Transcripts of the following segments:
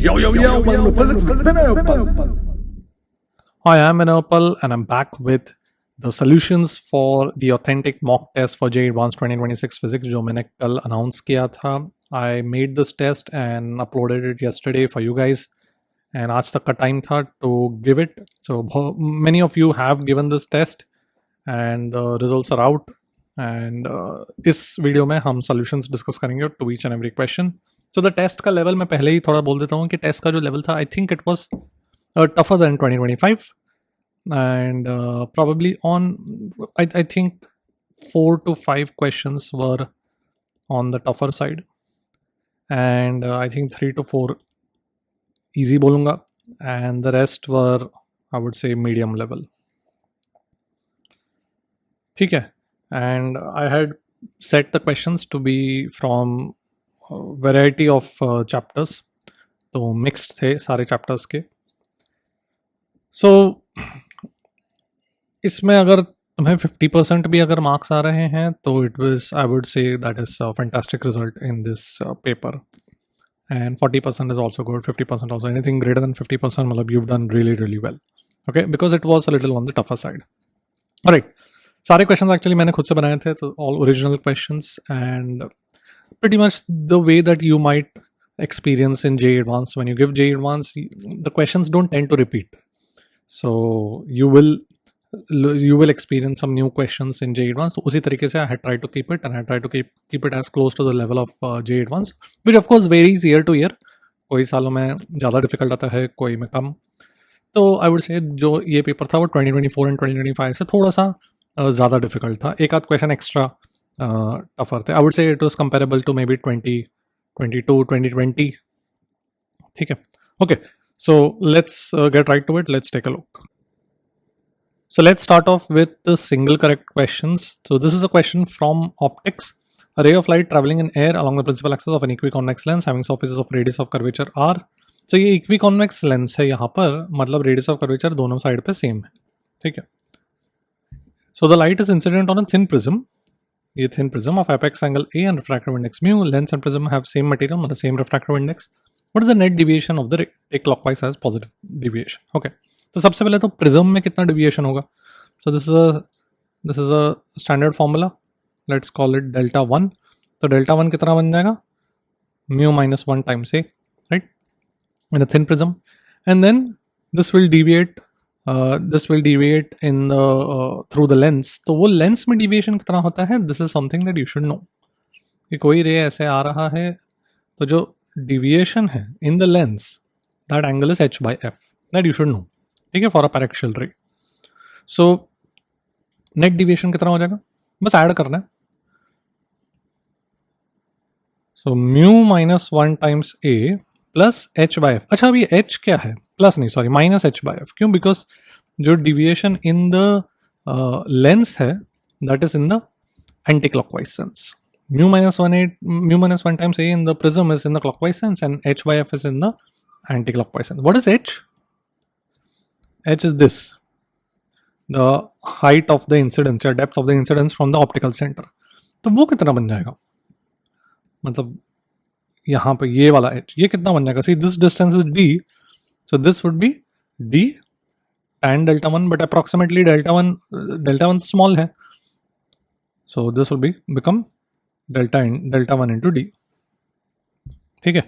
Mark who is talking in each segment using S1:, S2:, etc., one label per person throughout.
S1: Yo, welcome to Physics with Vinay. Hi, I'm Vinay and I'm back with the solutions for the authentic mock test for JEE Advanced 2026 Physics जो मैंने कल announce किया था. I made this test and uploaded it yesterday for you guys. And आज तक का time था to give it. So many of you have given this test and the results are out. And इस video में हम solutions discuss करेंगे to each and every question. So the test का level मैं पहले ही थोड़ा बोल देता हूँ कि test का जो level था, I think it was tougher than 2025. And probably on, I think 4 to 5 questions were on the tougher side. And I think 3 to 4 easy bolunga. And the rest were, I would say, medium level. Okay. And I had set the questions to be from a variety of chapters. तो mixed थे सारे chapters के. So इसमें अगर तुम्हें 50% भी अगर marks आ रहे हैं तो it was, I would say that is fantastic result in this paper. And 40% is also good, 50% also. Anything greater than 50% मतलब you've done really well. Okay, because it was a little on the tougher side. Alright, सारे questions actually मैंने खुद से बनाए थे, तो all original questions and pretty much the way that you might experience in JEE Advanced. When you give JEE Advanced, the questions don't tend to repeat. So you will experience some new questions in JEE Advanced. उसी तरीके से I had tried to keep it, and I tried to keep it as close to the level of JEE Advanced, which of course varies year to year. कोई सालों में ज़्यादा difficult आता है, कोई में कम. तो I would say जो ये पेपर था वो 2024 and 2025 से थोड़ा सा ज़्यादा डिफिकल्ट था. एक आध क्वेश्चन एक्स्ट्रा टफर थे. I would say it was comparable to maybe 2022, 2020. ठीक है. Okay, so let's get right to it. Let's take a look. So let's start off with the single correct questions. So this is a question from optics. A ray of light traveling in air along the principal axis of an equiconvex lens having surfaces of radius of curvature r. So ये equiconvex lens है यहाँ पर, मतलब radius of curvature दोनों side पे same है. ठीक है. So the light is incident on a thin prism. ये thin prism of apex angle A and refractive index mu. Lens and prism have same material, मतलब same refractive index. What is the net deviation of the ray? Take clockwise as positive deviation. Okay. तो सबसे पहले तो prism में कितना deviation होगा. So this is a standard formula. Let's call it delta 1. तो delta 1 कितना बन जाएगा, mu minus 1 times A, right, in a thin prism. And then this will deviate in through the lens. तो वो lens में deviation कितना होता है, this is something that you should know. कि कोई रे ऐसे आ रहा है तो जो डिविएशन है इन the lens, that angle is h by f. That you should no. ठीक है, फॉर अ पैरेक्शियल रे. सो नेट डिविएशन कितना हो जाएगा, बस ऐड करना है. So mu minus 1 times A plus H by F. अच्छा, अभी एच क्या है, प्लस नहीं, sorry, minus H by F. क्यों, बिकॉज जो डिविएशन इन द लेंस है that is in the anticlockwise sense. Mu minus 1 times A in the prism is in the clockwise sense and H by F is in the anticlockwise sense. What is H? H is this, the height of the incidence या depth of the incidence from the optical center. तो वो कितना बन जाएगा, मतलब यहाँ पे ये वाला H, ये कितना बन जाएगा. See, this distance is D, so this would be D tan delta 1, but approximately delta 1 small है, so this will become delta 1 into D. ठीक है,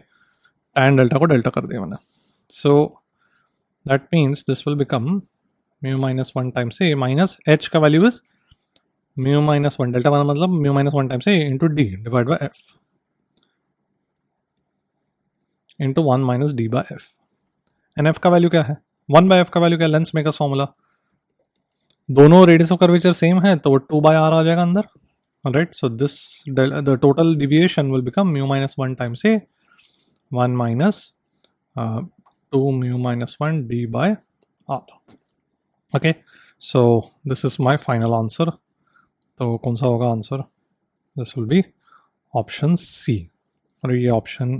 S1: tan delta को delta कर दिया मैंने. So that means this will become mu minus 1 times a minus h का value is mu minus 1, delta 1 मतलब mu minus 1 times a into d divided by f into 1 minus d by f. and f का value क्या है, 1 by f का value क्या है, lens makers formula. दोनों radius of curvature same है तो वो 2 by r आ जाएगा अंदर. Alright, so this the total deviation will become mu minus 1 times a 1 minus 2 mu minus 1 d by r. Okay, so this is my final answer. तो कौन सा होगा answer, this will be option C. और ये option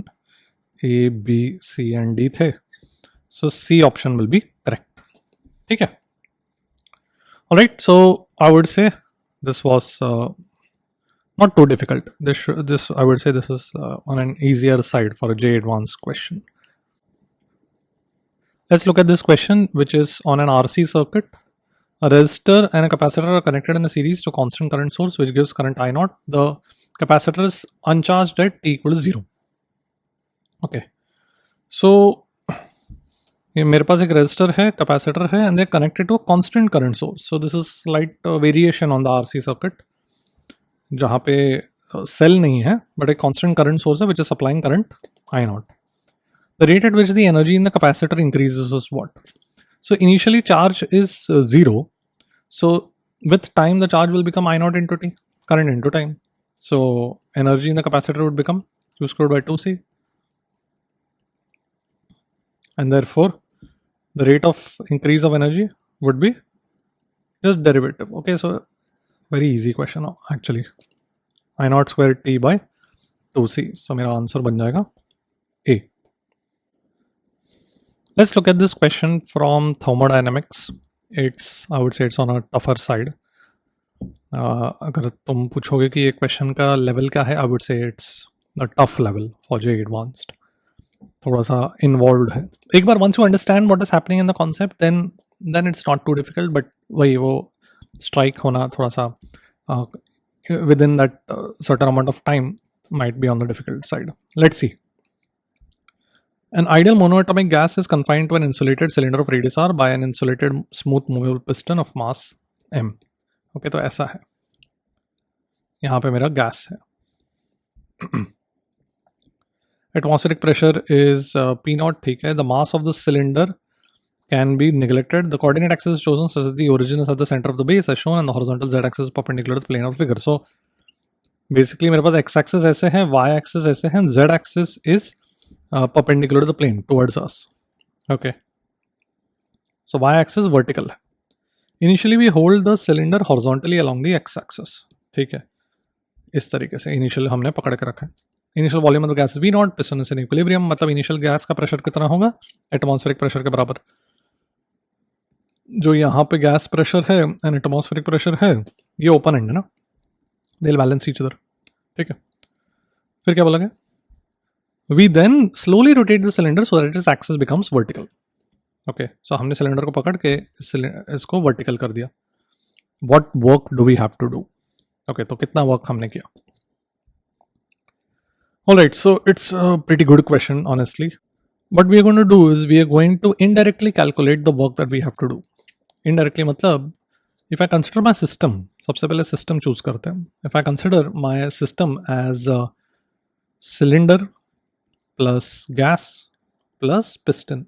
S1: A, B, C and D थे, so C option will be correct. ठीक है. Alright, so I would say this was not too difficult. This I would say this is on an easier side for a JEE Advanced question. Let's look at this question, which is on an RC circuit. A resistor and a capacitor are connected in a series to constant current source, which gives current I naught. The capacitor is uncharged at t equals 0. Okay. So ये मेरे पास एक resistor है, capacitor है, and they connected to constant current source. So this is slight variation on the RC circuit, जहाँ पे cell नहीं है but एक कांस्टेंट करंट सोर्स है which is supplying current I not. The rate at which the energy in the capacitor increases is what? So initially charge is 0. So with time the charge will become I naught into t, current into time. So energy in the capacitor would become Q squared by 2C. And therefore the rate of increase of energy would be just derivative. Okay, so very easy question actually. I naught squared t by 2C. So मेरा answer बन जाएगा A. Let's look at this question from thermodynamics. I would say it's on a tougher side. अगर तुम पूछोगे कि ये question का level क्या है, I would say it's a tough level for JEE Advanced. थोड़ा सा इन्वॉल्व है. एक बार once you understand what is happening in the concept, then it's not too difficult. But वही वो strike होना थोड़ा सा within that certain amount of time might be on the difficult side. Let's see. An ideal monoatomic gas is confined to an insulated cylinder of radius r by an insulated smooth movable piston of mass m. Okay, तो ऐसा है. यहाँ पे मेरा gas है. Atmospheric pressure is P naught. ठीक है. The mass of the cylinder can be neglected. The coordinate axis is chosen such that the origin is at the center of the base as shown, and the horizontal z-axis is perpendicular to the plane of the figure. So basically मेरे पास x-axis ऐसे है, y-axis ऐसे है, z-axis is perpendicular to the plane towards us. Okay. So y-axis vertical है. Initially we hold the cylinder horizontally along the x-axis. ठीक है. इस तरीके से इनिशियल हमने पकड़ के रखा है. Initial volume of the gas is V not, piston is in equilibrium. मतलब इनिशियल गैस का प्रेशर कितना होगा? एटमॉस्फेरिक प्रेशर के बराबर. जो यहाँ पे गैस प्रेशर है एंड एटमॉस्फेरिक प्रेशर है, ये ओपन एंड है ना, they will balance each other. ठीक है. फिर क्या बोला गया? We then slowly rotate the cylinder so that its axis becomes vertical. Okay, so हमने सिलेंडर को पकड़ के इसको वर्टिकल कर दिया. What work do we have to do? Okay, तो कितना वर्क हमने किया? Alright, so it's a pretty good question honestly. What we are going to do is we are going to indirectly calculate the work that we have to do. Indirectly मतलब if I consider my system, सबसे पहले system choose करते हैं. If I consider my system as a cylinder plus gas plus piston.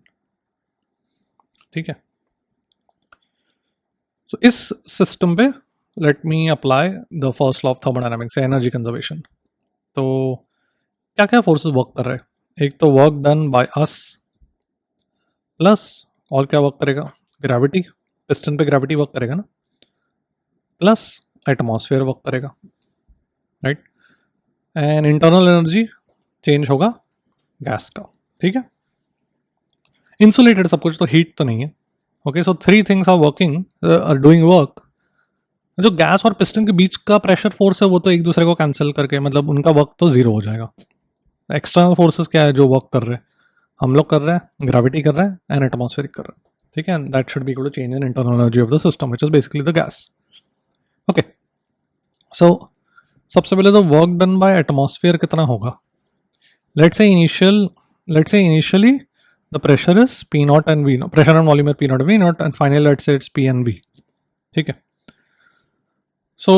S1: ठीक है. सो इस system पे let me apply the first law of thermodynamics, energy conservation. तो क्या क्या फोर्सेस वर्क कर रहे हैं? एक तो work done by us plus और क्या वर्क करेगा? ग्रेविटी. पिस्टन पे ग्रेविटी वर्क करेगा ना, प्लस एटमॉस्फेयर वर्क करेगा. Right. And internal energy change होगा गैस का. ठीक है. इंसुलेटेड सब कुछ, तो हीट तो नहीं है. Okay, so 3 things are working, are doing work. जो गैस और पिस्टन के बीच का प्रेशर फोर्स है वो तो एक दूसरे को कैंसिल करके मतलब उनका वर्क तो जीरो हो जाएगा. एक्सटर्नल फोर्सेस क्या है जो वर्क कर रहे हैं? हम लोग कर रहे हैं, ग्रेविटी कर रहे हैं एंड एटमॉस्फेरिक कर रहे हैं. ठीक है. That should be equal to change in internal energy of the system which is basically the gas. Okay, so सबसे पहले तो वर्क डन बाय एटमॉस्फेयर कितना होगा? Let's say initially the pressure is P naught and V naught. Pressure and volume are P naught and V naught, and finally let's say it's P and V. ठीक है. So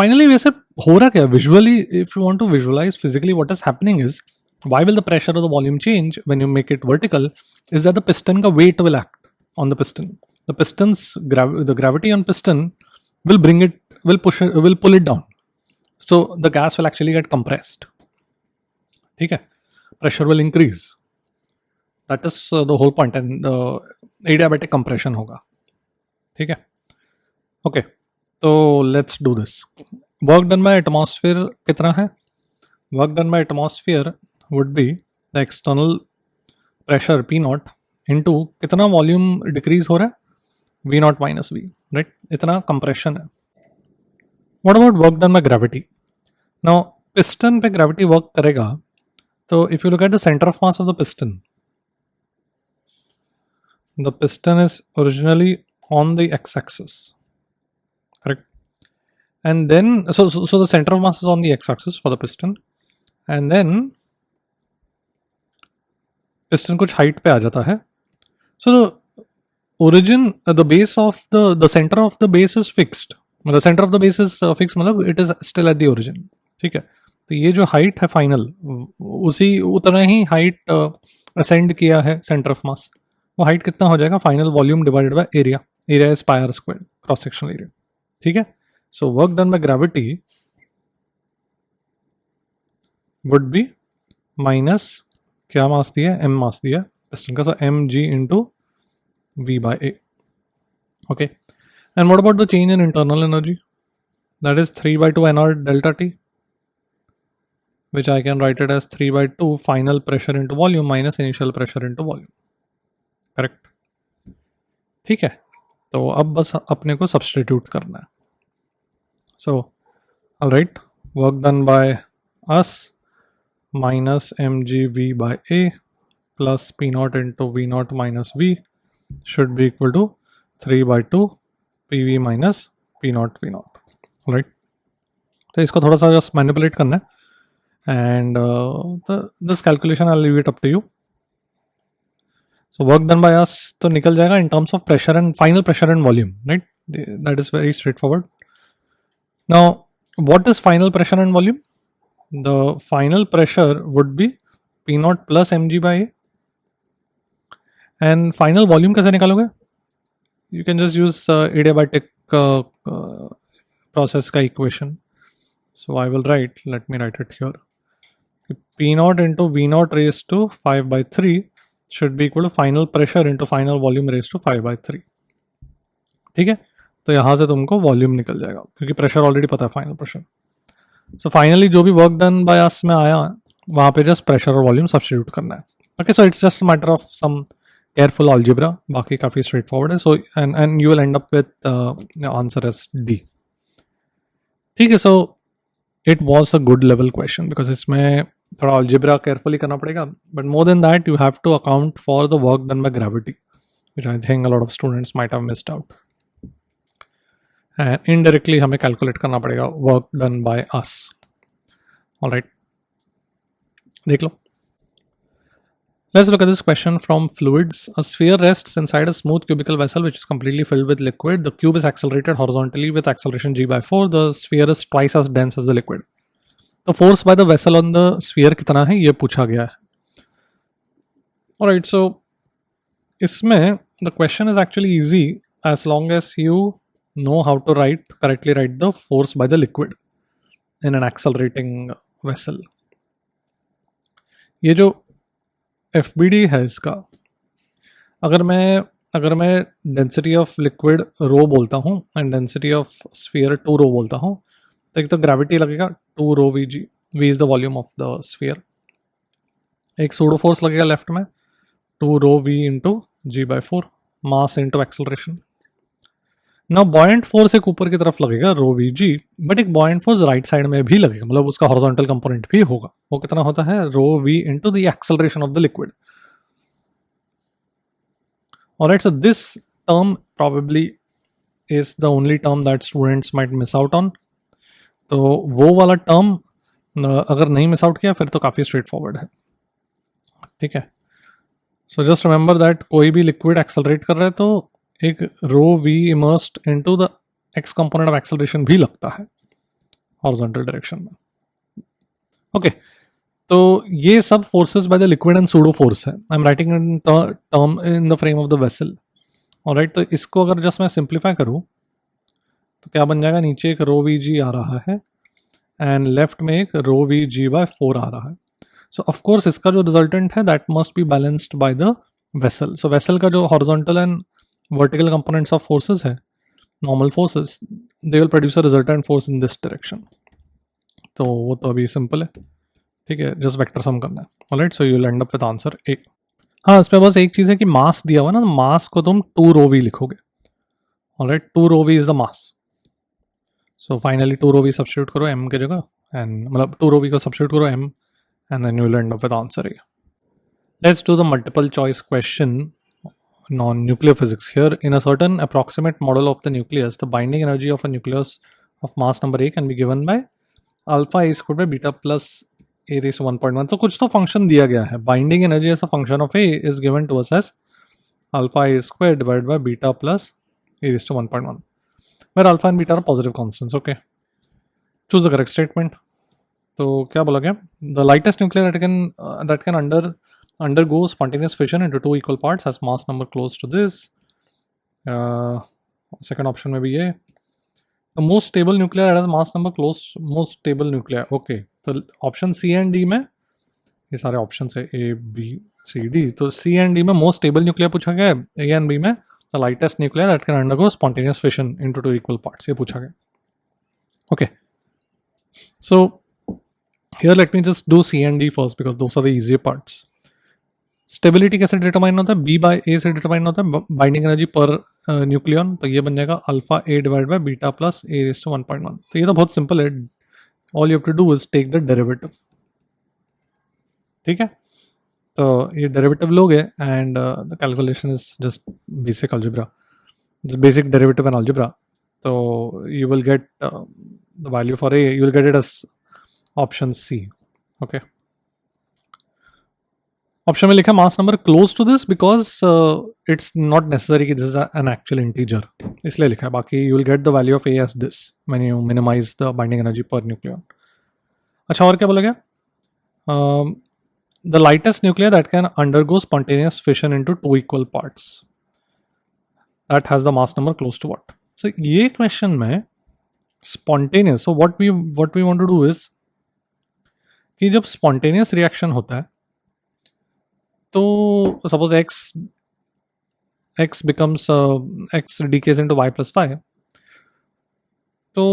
S1: finally वैसे हो रहा क्या? Visually, if you want to visualize physically what is happening is, why will the pressure or the volume change when you make it vertical? Is that the piston का weight will act on the piston. The piston's the gravity on piston will pull it down. So the gas will actually get compressed. ठीक है. Pressure will increase. That is the whole point. And adiabatic compression होगा. ठीक है. Okay, तो let's do this. Work done by atmosphere कितना है? Work done by atmosphere would be the external pressure P naught into कितना volume decrease हो रहा है? V naught minus V. Right. इतना कंप्रेशन है. What about work done by gravity? Now piston पे gravity work करेगा. तो if you look at the centre of mass of the piston, the piston is originally on the x-axis, correct? And then so the center of mass is on the x-axis for the piston, and then piston कुछ height पे आ जाता है. So the origin, the base of the center of the base is fixed. The center of the base is fixed मतलब it is still at the origin. ठीक है. तो ये जो हाइट है फाइनल, उसी उतना ही हाइट असेंड किया है सेंटर ऑफ मास. वो हाइट कितना हो जाएगा? Final volume divided by area. Area is pi R square, cross sectional area. ठीक है. So work done by gravity would be minus क्या मास दिया है? एम मास दिया है पिस्टन का. So M G into V by A. Okay. And what about the change in internal energy? That is 3/2 nr delta t, which I can write it as 3/2 final pressure into volume minus initial pressure into volume. Correct? ठीक है. तो अब बस अपने को substitute करना है. So, all right, work done by us minus mgv by a plus p naught into v naught minus v should be equal to 3/2 pv minus p naught v naught. All right. तो इसको थोड़ा सा just manipulate करना है. And this calculation I'll leave it up to you. So work done by us तो निकल जाएगा in terms of pressure and final pressure and volume, right? That is very straightforward. Now, what is final pressure and volume? The final pressure would be P naught plus mg by A. And final volume कैसे निकालोगे? You can just use adiabatic process का equation. So I will write, let me write it here. P naught into V naught raised to 5/3 should be equal to final pressure into final volume raised to 5/3. ठीक है. तो यहाँ से तुमको volume निकल जाएगा क्योंकि प्रेशर ऑलरेडी पता है फाइनल प्रेशर. सो फाइनली जो भी वर्क डन बाय अस में आया वहाँ पे जस्ट प्रेशर और वॉल्यूम सब्स्टिट्यूट करना है. Okay. So it's just matter of some careful algebra. बाकी काफ़ी स्ट्रेट फॉरवर्ड है. So and you will end up with answer as D. ठीक है. So it was a good level question because इसमें थोड़ा algebra carefully करना पड़ेगा. But more than that you have to account for the work done by gravity, which I think a lot of students might have missed out. And indirectly हमें calculate करना पड़ेगा work done by us. Alright, देख लो. Let's look at this question from fluids. A sphere rests inside a smooth cubical vessel which is completely filled with liquid. The cube is accelerated horizontally with acceleration g/4. The sphere is twice as dense as the liquid. The force by the vessel on the sphere कितना है ये पूछा गया है. Alright, so इसमें the question is actually easy as long as you know how to correctly write the force by the liquid in an accelerating vessel. ये जो FBD है इसका, अगर मैं डेंसिटी ऑफ लिक्विड रो बोलता हूँ and density of sphere 2 rho बोलता हूँ, तो एक तो ग्रेविटी लगेगा 2 rho V G. V is the volume of the sphere. एक सूडो फोर्स लगेगा लेफ्ट में 2 rho V into g/4 mass into acceleration. ना बॉयंट फोर्स एक ऊपर की तरफ लगेगा रो वी जी, बट एक बॉयंट फोर्स राइट साइड में भी लगेगा, मतलब उसका हॉरिजॉन्टल कंपोनेंट भी होगा. वो कितना होता है? Rho V into the acceleration of the liquid. Alright, so this term probably is the only term that students might miss out on. तो वो वाला टर्म अगर नहीं मिस आउट किया फिर तो काफ़ी स्ट्रेट फॉरवर्ड है. ठीक है. सो जस्ट रिमेंबर दैट कोई भी लिक्विड एक्सेलरेट कर रहा है तो एक rho V immersed into the X component of acceleration भी लगता है हॉरिजॉन्टल डायरेक्शन में. ओके. तो ये सब forces by the liquid and pseudo force है. I am writing in term in the frame of the vessel. Alright, तो इसको अगर जस्ट मैं सिंप्लीफाई करूँ तो क्या बन जाएगा? नीचे एक रो वी जी आ रहा है एंड लेफ्ट में एक रो वी g/4 आ रहा है. सो ऑफकोर्स इसका जो रिजल्टेंट है that must be balanced by the vessel. So vessel का जो horizontal and vertical components of forces है, normal forces, they will produce a resultant force in this direction. तो वो तो अभी सिंपल है. ठीक है, जस्ट वेक्टर सम करना है. Alright, so you will end up with answer ए. हाँ, इस पे बस एक चीज़ है कि मास दिया हुआ ना, मास को तुम 2 रो वी लिखोगे. Alright, 2 rho V is the mass. So finally 2 rho V substitute करो m के जगह, एंड मतलब 2 रो वी को सब्स्टिट्यूट करो m, and then you will end up with answer A. Let's do the multiple choice question non-nuclear physics. Here, in a certain approximate model of the nucleus, the binding energy of a nucleus of mass number A can be given by alpha A squared by beta plus A raised to 1.1. तो कुछ तो function दिया गया है. Binding energy as a function of A is given to us as alpha A squared divided by beta plus A raised to 1.1, where alpha and beta are positive constants. Okay. Choose the correct statement. तो क्या बोला गया? The lightest nuclei that can undergo spontaneous fission into two equal parts has mass number close to this. Second option में भी ये. The most stable nuclei that has mass number close, most stable nuclei. Okay. तो option C and D में, ये सारे option है A B C D, तो C and D में मोस्ट स्टेबल न्यूक्लियर पूछा गया है. ए एंड बी में the lightest nuclear that can undergo spontaneous fission into two equal parts, ये पूछा गया. Okay, so here let me just do C and D first because those are the easier parts. Stability कैसे determine होता है? B bye ए से determine होता है. Binding energy पर न्यूक्लियन, तो ये बन जाएगा alpha A divide by beta plus A raise to 1.1. तो ये तो बहुत सिंपल है. All you have to do is take the derivative. ठीक है, तो ये डेरिवेटिव लोगे and the calculation is just basic algebra, just basic derivative and algebra. तो you will get the value for A, you will get it as option C. Okay, option में लिखा mass number close to this because it's not necessary कि this is an actual integer, इसलिए लिखा है. बाकी you will get the value of A as this when you minimize the binding energy पर nucleon. अच्छा, और क्या बोला गया? The lightest nuclei that can undergo spontaneous fission into two equal parts that has the mass number close to what? So ये question में spontaneous, so what we want to do is कि जब spontaneous reaction होता है तो suppose x becomes x decays into y plus 5, तो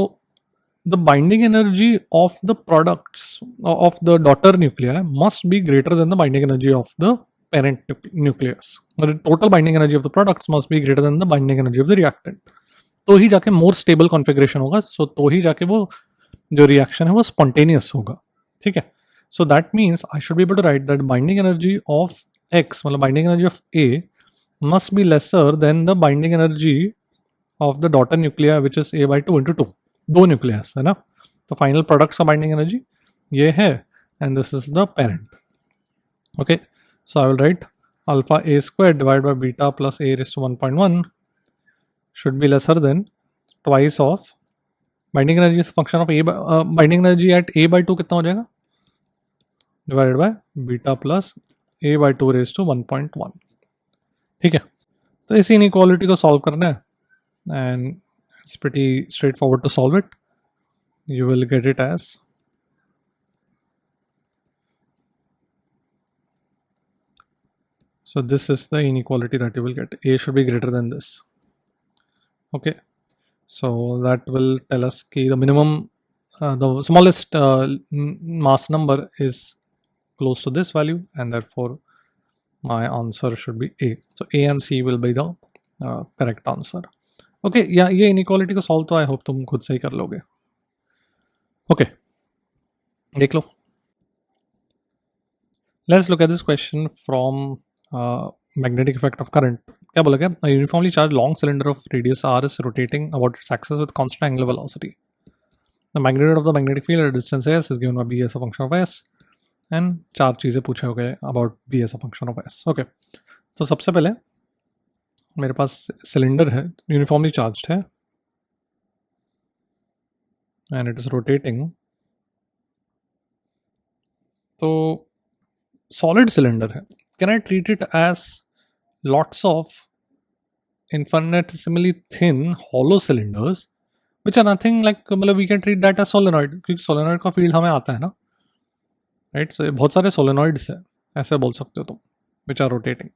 S1: the binding energy of the products of the daughter nuclei must be greater than the binding energy of the parent nucleus. The total binding energy of the products must be greater than the binding energy of the reactant. तो ही जाके more stable configuration होगा. So तो ही जाके वो जो reaction है वो spontaneous होगा. ठीक है, so that means I should be able to write that binding energy of x, मतलब binding energy of A must be lesser than the binding energy of the daughter nuclei which is A by 2 into 2. दो nucleus है ना, तो final products का binding energy ये है and this is the parent. Okay, so I will write alpha A square divide by beta plus A raise to 1.1 should be lesser than twice of binding energy function of A. Binding energy at A by 2 कितना हो जाएगा? Divided by beta plus A by 2 raise to 1.1. ठीक है, तो इस inequality को solve करना है and it's pretty straightforward to solve it. You will get it as so this is the inequality that you will get. A should be greater than this. Okay, so that will tell us कि the minimum the smallest mass number is close to this value and therefore my answer should be A. So A and C will be the correct answer. Okay, या ये inequality को solve तो I hope तुम खुद से ही कर लोगे. Okay, देख लो. Let's look at this question from magnetic effect of current. क्या बोला गया? A uniformly charge long cylinder of radius r is rotating about its axis with constant angular velocity. The magnitude of the magnetic field at distance s is given by b as a function of s and चार चीज़ें पूछे हो गए about b as a function of s. Okay, तो सबसे पहले मेरे पास सिलेंडर है, यूनिफॉर्मली चार्ज्ड है एंड इट इज रोटेटिंग. तो सॉलिड सिलेंडर है. Can I treat it as lots of infinitesimally thin hollow cylinders which are nothing like, मतलब we can treat that as solenoid, क्योंकि सोलेनॉइड का field हमें आता है ना, राइट. सो बहुत सारे सोलेनॉइड्स है, ऐसे बोल सकते हो तुम, विच आर रोटेटिंग.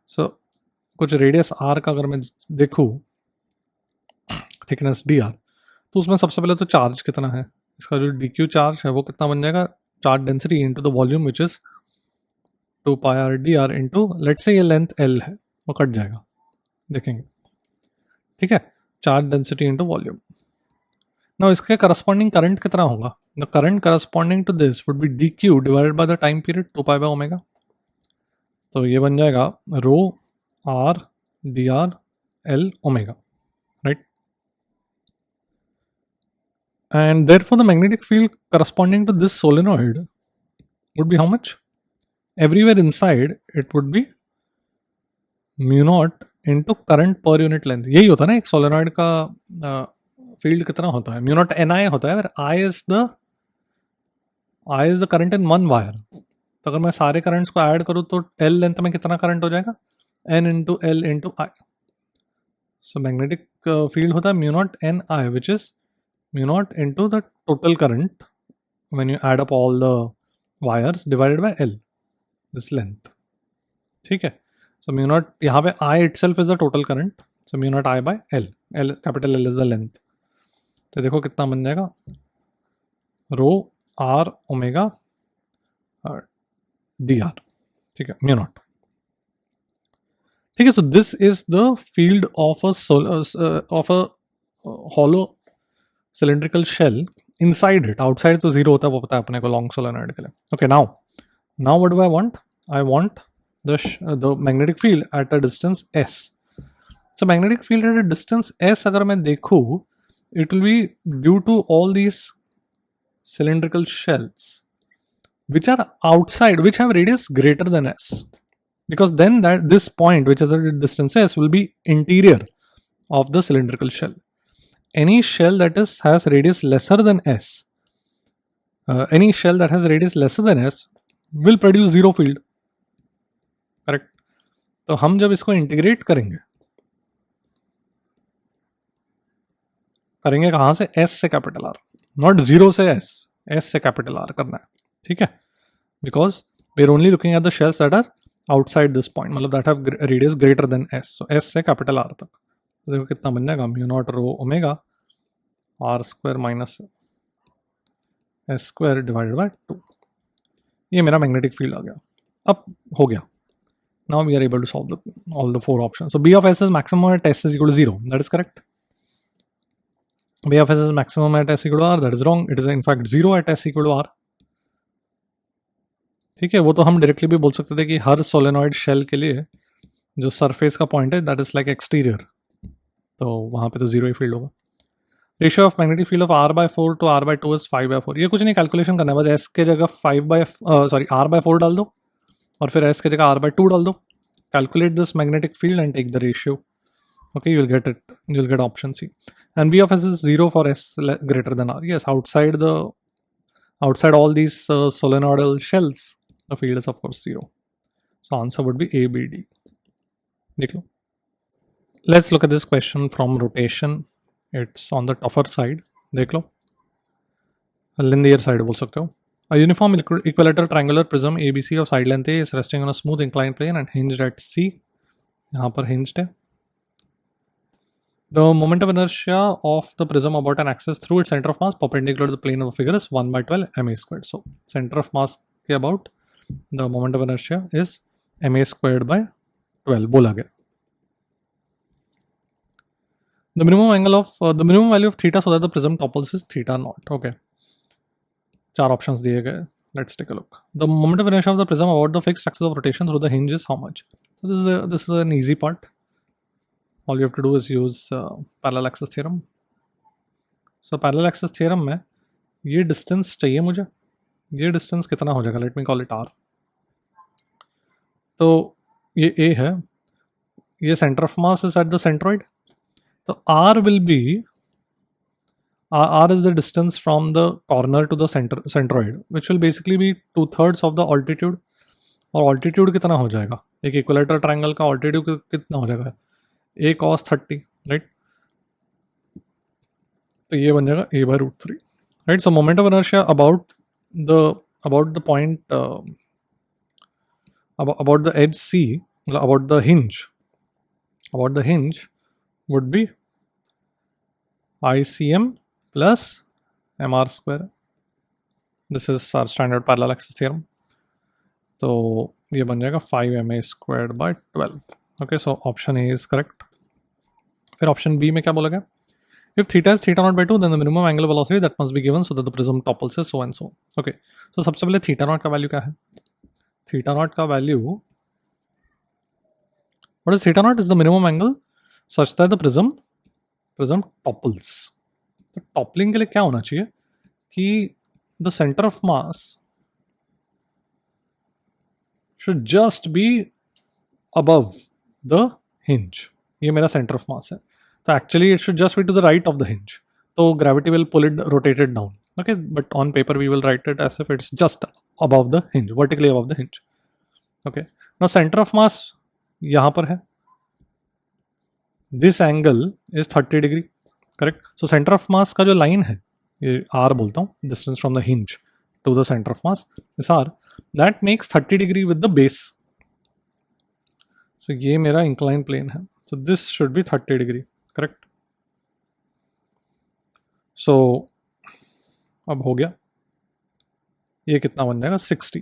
S1: सो कुछ रेडियस आर का अगर मैं देखूँ, थिकनेस डी आर, तो उसमें सबसे पहले तो चार्ज कितना है, इसका जो डी क्यू चार्ज है वो कितना बन जाएगा? Charge density into the volume which is 2 pi R D R into, let's say ये लेंथ एल है, वो कट जाएगा, देखेंगे. ठीक है, चार्ज डेंसिटी इंटू वॉल्यूम. ना इसके करस्पॉन्डिंग करंट कितना होगा? The current corresponding to this would be D Q divided by the time period 2 pi by omega. तो ये बन जाएगा रो r dr L omega, right? And therefore the magnetic field corresponding to this solenoid would be how much? Everywhere inside it would be mu naught into current per unit length. यही होता है ना एक solenoid का field कितना होता है, mu naught N I होता है, I is the current in one wire. तो अगर मैं सारे करंट्स को ऐड करूँ तो एल लेंथ में कितना करंट हो जाएगा, N into L into I. So magnetic field होता है mu naught N I which is mu naught into the total current when you add up all the wires divided by L, this length. ठीक है. So mu naught, यहाँ पे I itself is the total current, so mu naught I by L, L capital L is the length. तो देखो कितना बन जाएगा, रो are omega D R. ठीक है, म्यू नॉट. ठीक है. So this is the field of a hollow cylindrical shell. Inside it, outside तो जीरो होता है, वो पता है अपने को लॉन्ग सोलेनॉइड के लिए. Okay, now what do I want? I want the magnetic field at a distance s. So magnetic field at a distance s अगर मैं देखूँ, it will be due to all these cylindrical shells which are outside, which have radius greater than s, because then that this point which is at a distance s will be interior of the cylindrical shell. Any shell that has radius lesser than s, any shell that has radius lesser than s will produce zero field. Correct. तो हम जब इसको integrate करेंगे कहाँ से? S से capital R, not zero से S, S से कैपिटल आर करना है. ठीक है, because we are only looking at the shells that are outside this point, मतलब that have radius greater than S. So S से कैपिटल आर तक. तो देखो कितना बन जाएगा, mu naught rho omega R square minus S square divided by 2. ये मेरा मैग्नेटिक फील्ड आ गया. अब हो गया. Now we are able to solve all the four options. So B of S is maximum at S is equal to 0. That is correct. B of S is maximum at S equal to R. That is wrong. It is in fact 0 at S equal to R. ठीक है. वो तो हम directly भी बोल सकते थे कि हर सोलेनॉइड शेल के लिए जो सरफेस का पॉइंट है दैट इज लाइक एक्सटीरियर, तो वहाँ पे तो जीरो ही फील्ड होगा. Ratio of magnetic field of R/4 to R/2 is 5/4. ये कुछ नहीं कैलकुलेशन करना है, बस S के जगह R/4 डाल दो और फिर S की जगह R/2 डाल दो. Calculate this magnetic field and take the ratio. Okay, you will get it, you will get option C. And B of S is 0 for S greater than R. Yes, outside all these solenoidal shells, the field is of course 0. So answer would be A, B, D. देख लो. Let's look at this question from rotation. It's on the tougher side. देख लो, linear side बोल सकते हो. A uniform equilateral triangular prism ABC of side length A is resting on a smooth inclined plane and hinged at C. यहाँ पर hinged है. The moment of inertia of the prism about an axis through its center of mass perpendicular to the plane of the figure is 1/12 ma squared. So center of mass के about the moment of inertia is ma squared by 12 बोला गया. The minimum value of theta so that the prism topples is theta naught. Okay. चार options दिए गए. Let's take a look. The moment of inertia of the prism about the fixed axis of rotation through the hinge is how much? This is an easy part. All you have to do is use parallel axis theorem. So parallel axis theorem में ये distance चाहिए मुझे. ये distance कितना हो जाएगा? Let me call it R. तो ये ए है, ये centre of mass is at the centroid. तो R will be R is the distance from the corner to the centroid, which will basically be 2/3 of the altitude. और altitude कितना हो जाएगा? एक equilateral triangle का altitude कितना हो जाएगा? A cos 30, right? तो ये बन जाएगा A/√3, right? So moment of inertia about the point about the edge C, about the hinge would be ICM plus mr square. This is our standard parallel axis theorem. तो ये बन जाएगा 5ma squared by 12. Okay, so option A is correct. फिर option B में क्या बोला गया? If theta is theta naught by 2, then the minimum angular velocity that must be given so that the prism topples is so and so. Okay, so सबसे पहले theta naught का value क्या है? theta naught का value What is theta naught? Is the minimum angle such that the prism topples. तो toppling के लिए क्या होना चाहिए कि the center of mass should just be above the hinge. ये मेरा center of mass है. तो actually it should just be to the right of the hinge. So gravity will pull it, rotate it down. Okay, but on paper we will write it as if it's just above the hinge, vertically above the hinge. Okay, now center of mass यहाँ पर है. This angle is 30 degree, correct? So center of mass का जो line है, ये R बोलता हूँ, distance from the hinge to the center of mass is R. That makes 30 degree with the base. So ये मेरा inclined plane है. So this should be 30 degree, correct? So अब हो गया, ये कितना बन जाएगा 60.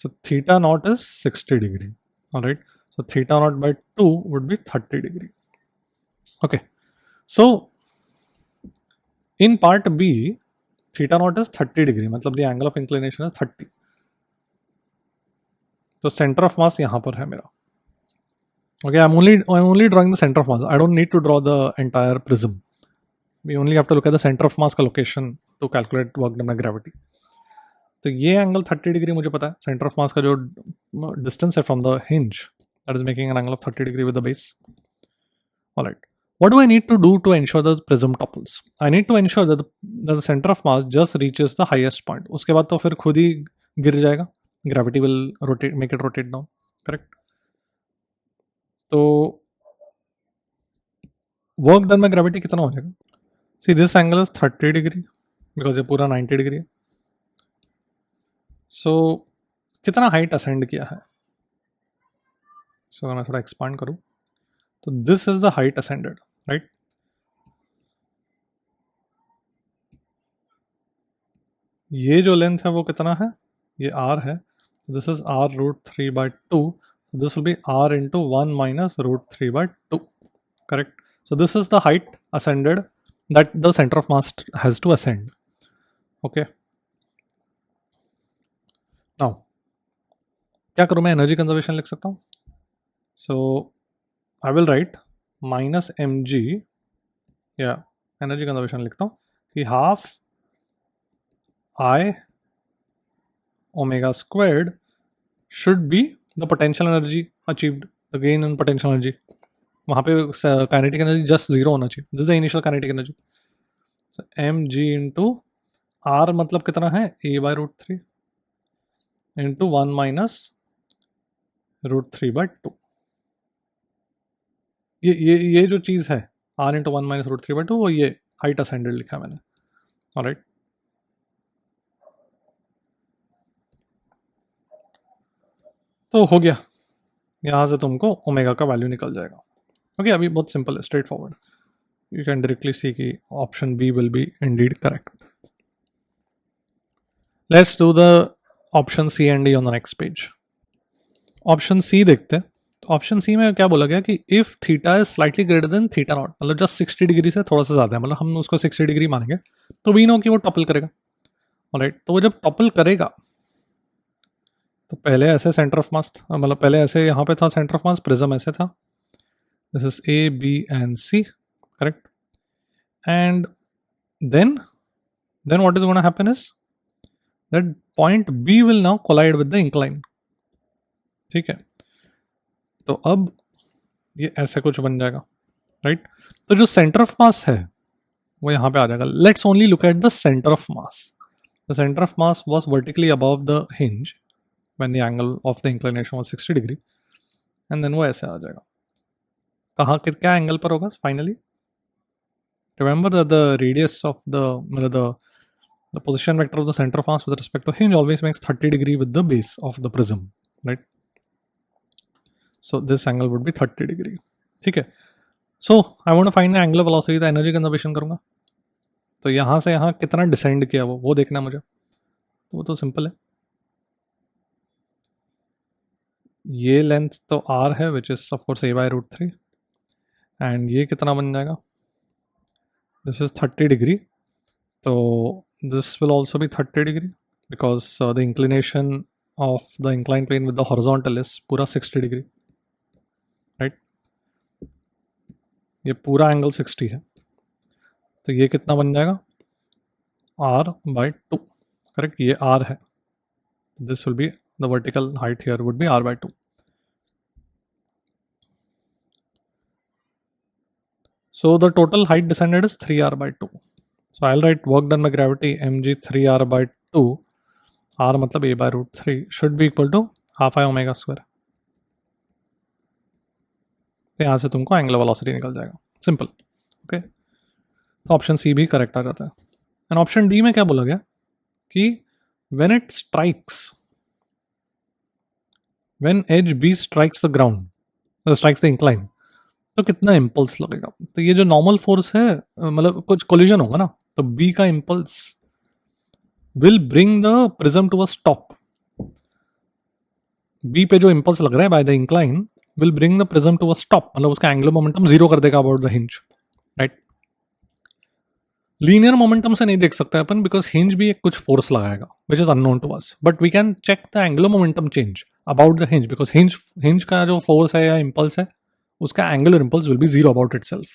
S1: So theta naught is 60 degree. All right. So theta naught by 2 would be 30 degree. Okay. So in part B, theta naught is 30 degree. मतलब the angle of inclination is 30. तो center of mass यहाँ पर है मेरा. Okay, I'm only drawing the center of mass. I don't need to draw the entire prism. We only have to look at the center of mass का location to calculate work done by gravity. तो ये angle 30 degree मुझे पता है. Centre of मास का जो distance है from the hinge, that is making an angle of 30 degree with the base. Alright, what do I need to do to ensure the prism topples? I need to ensure that the centre of mass just reaches the highest point. उसके बाद तो फिर खुद ही गिर जाएगा, gravity will rotate, make it rotate down, correct? तो work done by gravity कितना हो जाएगा? See this angle is 30 degree because ये पूरा 90 डिग्री है. सो कितना हाइट असेंड किया है? सो मैं थोड़ा एक्सपांड करूं तो this is the height ascended, right? ये जो लेंथ है वो कितना है? ये r है. This is r root 3 by 2. This will be r into 1 minus root 3 by 2, correct? So this is the height ascended that the centre of mass has to ascend. Okay, now क्या करूँ मैं? Energy conservation लिख सकता हूँ. So I will write minus M G, या energy conservation लिखता हूँ कि half I omega squared should be the potential energy achieved, the gain in potential energy. वहाँ पे काइनेटिक एनर्जी जस्ट जीरो होना चाहिए. This is the initial kinetic energy. M G into R मतलब कितना है? A by root 3 into 1 minus root 3 by 2. ये जो चीज़ है r into 1 minus root 3 by 2, वो ये हाइट असेंडेड लिखा है मैंने. ऑलराइट, तो हो गया. यहाँ से तुमको ओमेगा का वैल्यू निकल जाएगा. ओके, अभी बहुत सिंपल है, straightforward. You can directly see कि option B will be indeed correct. Let's do the option C and D on the next page. Option C देखते हैं. ऑप्शन सी में क्या बोला गया कि if theta is slightly greater than theta naught, मतलब just 60 degree से थोड़ा सा ज़्यादा है, मतलब हम उसको 60 डिग्री मानेंगे, तो वी नो कि वो टॉपल करेगा. ऑलराइट, तो वो जब टॉपल करेगा तो पहले ऐसे सेंटर ऑफ मास, मतलब पहले ऐसे यहाँ पे था सेंटर ऑफ मास, प्रिज्म ऐसे था. This is A B and C, correct? And then what is gonna happen is that point B will now collide with the incline. ठीक है, तो अब ये ऐसे कुछ बन जाएगा, राइट? तो जो सेंटर ऑफ मास है वो यहाँ पे आ जाएगा. Let's only look at the centre of mass. The centre of mass was vertically above the hinge when the angle of the inclination was 60 degree, and then वो ऐसे आ जाएगा. कहाँ क्या एंगल पर होगा finally? Remember that the radius of the position vector of the center of mass with respect to hinge always makes 30 degree with the base of the prism, right? So this angle would be 30 degree. ठीक है. So I want to find the angular velocity, the energy conservation करूँगा. तो यहाँ से यहाँ कितना descend किया वो देखना है मुझे. तो वो तो सिंपल है. ये लेंथ तो r है which is of course a by root 3, and ये कितना बन जाएगा? This is 30 degree. So this will also be 30 degree because the inclination of the inclined plane with the horizontal is पूरा 60 degree. Right, ये पूरा angle 60 है, तो ये कितना बन जाएगा r/2, करेक्ट, ये r है, this will be the vertical height here would be r/2. So the total height descended is 3r/2. So I'll write work done by gravity mg 3r/2, r मतलब a/√3 should be equal to half I omega square. तो यहाँ से तुमको angular velocity निकल जाएगा, simple, okay. तो option C भी correct आ जाता है। एंड ऑप्शन डी में क्या बोला गया कि when it strikes, when as B strikes the ground, strikes the incline, तो कितना इम्पल्स लगेगा। तो ये जो नॉर्मल फोर्स है, मतलब कुछ कोलिजन होगा ना, तो बी का impulse will bring the prism to a stop. B पे जो इम्पल्स लग रहा है by the incline will bring the prism to a stop, मतलब उसका एंगुलर मोमेंटम जीरो कर देगा about the hinge, right. Linear momentum से नहीं देख सकते अपन, बिकॉज हिंज भी एक कुछ फोर्स लगाएगा which is unknown to us, but we can check the angular momentum change about the hinge, because hinge का जो फोर्स है या इम्पल्स है, उसका angular impulse will be zero about itself.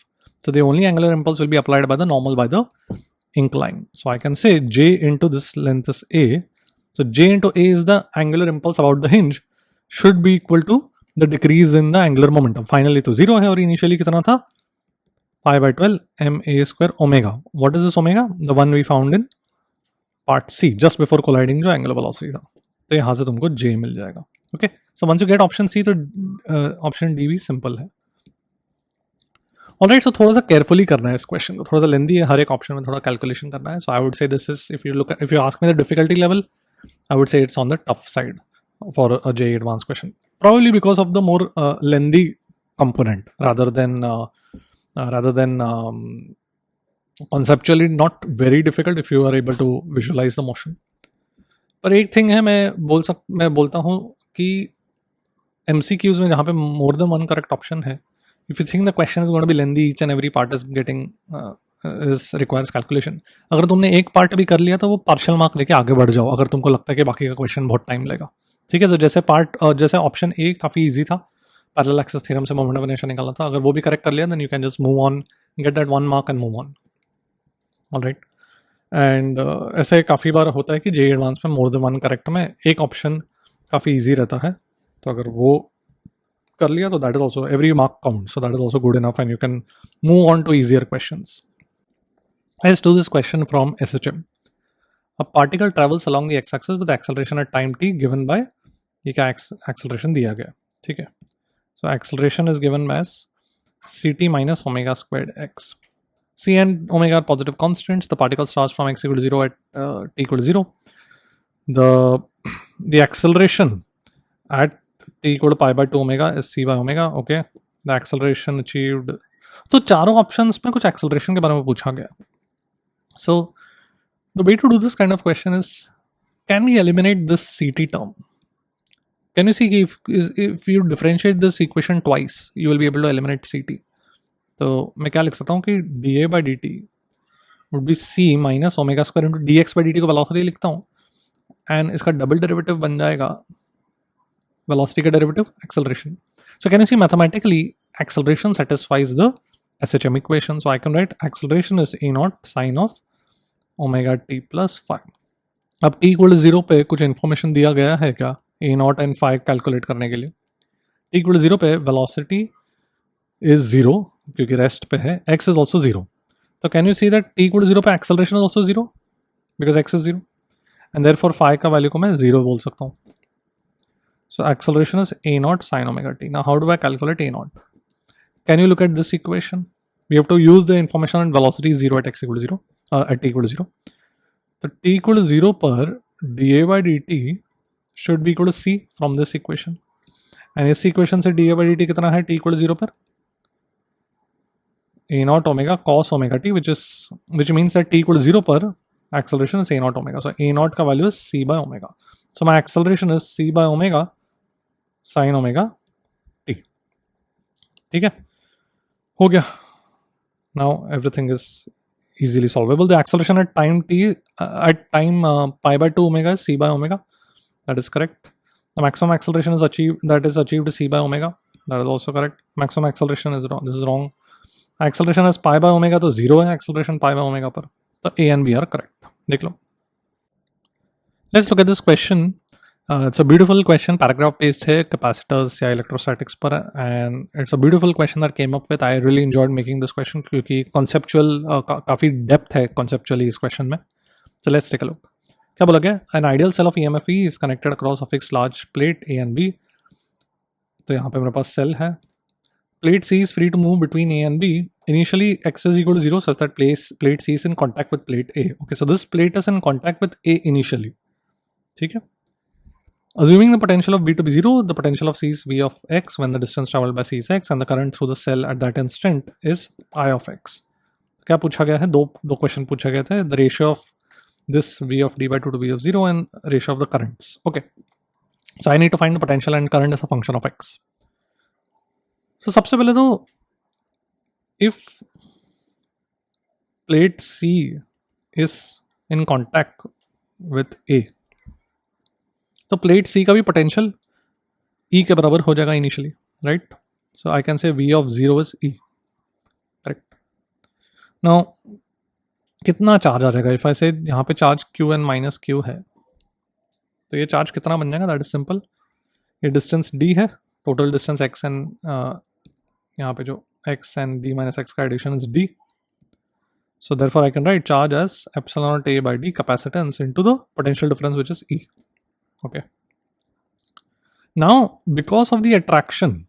S1: So the only angular impulse will be applied by the normal by the incline. So I can say J into this length is A. So J into A is the angular impulse about the hinge, should be equal to the decrease in the angular momentum. Finally तो zero है, और initially कितना था, pi by 12 ma square omega. What is this omega? The one we found in part C just before colliding जो angular velocity था. तो यहाँ से तुमको J मिल जाएगा. Okay. So once you get option C, तो option D भी simple है. ऑलराइट, सो थोड़ा सा केयरफुली करना है इस क्वेश्चन को, थोड़ा सा लेंदी है, हर एक ऑप्शन में थोड़ा कैलकुलेशन करना है. So I would say this is, if you ask me the difficulty level, I would say it's on the tough side for a JEE advance question, probably because of the more lengthy component rather than conceptually not very difficult if you are able to visualize the motion. पर एक thing है, मैं बोलता हूँ कि MCQs में जहाँ पे more than one correct option है, if you think the question is going to be lengthy, each and every part is requires calculation, अगर तुमने एक पार्ट भी कर लिया तो वो पार्शियल मार्क लेके आगे बढ़ जाओ, अगर तुमको लगता है कि बाकी का क्वेश्चन बहुत टाइम लेगा, ठीक है। तो जैसे ऑप्शन ए काफ़ी इजी था, पैरेलल एक्सिस थ्योरम से मोमेंट ऑफ इनर्शिया निकाला था, अगर वो भी करेक्ट कर लिया then you can just move on, get that 1 mark and move on, alright. And ऐसे काफ़ी बार होता है कि JEE एडवांस में मोर देन वन करेक्ट में एक ऑप्शन काफ़ी ईजी रहता है, तो अगर वो कर लिया तो that is also, every mark counts, so that is also good enough and you can move on to easier questions. Let's do this question from SHM. A particle travels along the x-axis with acceleration at time t given by, ये क्या acceleration दिया गया, ठीक है। So acceleration is given as ct minus omega squared x. C and omega are positive constants. The particle starts from x equal to 0 at t equal to 0. The acceleration at t equal to pi by 2 omega is c by omega. Okay, the acceleration achieved. तो चारों options में कुछ acceleration के बारे में पूछा गया. So the way to do this kind of question is, can we eliminate this ct term? Can you see if you differentiate this equation twice, you will be able to eliminate ct. तो मैं क्या लिख सकता हूँ कि dA by dt would be c minus omega square into dx by dt को velocity लिखता हूँ, एंड इसका डबल डेरिवेटिव बन जाएगा velocity का derivative acceleration. So can you see mathematically acceleration satisfies the SHM equation. So I can write acceleration is a naught sine of omega t plus phi. अब t equal to 0 पे कुछ information दिया गया है क्या a naught and phi calculate करने के लिए? t equal to 0 पे velocity is 0 क्योंकि रेस्ट पे है, x is also 0. तो can you see that t equal to 0 पे acceleration is also 0 because x is 0 and therefore phi का वैल्यू को मैं 0 बोल सकता हूँ. So acceleration is a naught sine omega t. Now how do I calculate a naught? Can you look at this equation? We have to use the information on velocity is 0 at x equal to 0, at t equal to 0. So t equal to 0 पर dA by dt should be equal to c from this equation. And इस equation से dA by dt कितना है t equal to 0 पर? a naught omega cos omega t, which means that t equal to 0 पर acceleration is a naught omega. So a naught का value is c by omega. So my acceleration is c by omega sin omega t. ठीक है, हो गया. Now everything is easily solvable. The acceleration at time t at time pi by 2 omega is c by omega. That is correct. The maximum acceleration is achieved, that is achieved c by omega. That is also correct. Maximum acceleration is wrong. This is wrong. Acceleration is pi by omega, तो 0 है acceleration pi by omega पर. तो A and B are correct. देख लो. Let's look at this question. It's a beautiful question. Paragraph based है capacitors या electrostatics पर, and it's a beautiful question that came up with. I really enjoyed making this question क्योंकि conceptual काफ़ी depth है conceptually इस question में. So let's take a look. क्या बोला गया? An ideal cell of EMFE is connected across a fixed large plate A and B. तो यहाँ पे मेरे पास cell है. Plate C is free to move between A and B. Initially, x is equal to 0 such that plate C is in contact with plate A. Okay, so this plate is in contact with A initially. ठीक है? Assuming the potential of B to be 0, the potential of C is V of x when the distance traveled by C is x and the current through the cell at that instant is I of x. क्या पूछा गया है? दो question पूछा गया था. The ratio of this V of d by 2 to V of 0 and ratio of the currents. Okay. So I need to find the potential and current as a function of x. So सबसे पहले तो if plate C is in contact with A, तो plate C का भी potential E के बराबर हो जाएगा initially, right? So I can say V of 0 is E, correct? Now कितना चार्ज आ जाएगा? If I say यहाँ पे चार्ज Qn minus Q है, तो ये चार्ज कितना बन जाएगा? That is simple. ये डिस्टेंस D है, टोटल डिस्टेंस x एंड यहाँ पे जो x and d minus x का addition is d. So therefore I can write charge as epsilon naught A by d capacitance into the potential difference which is E. Okay. Now because of the attraction,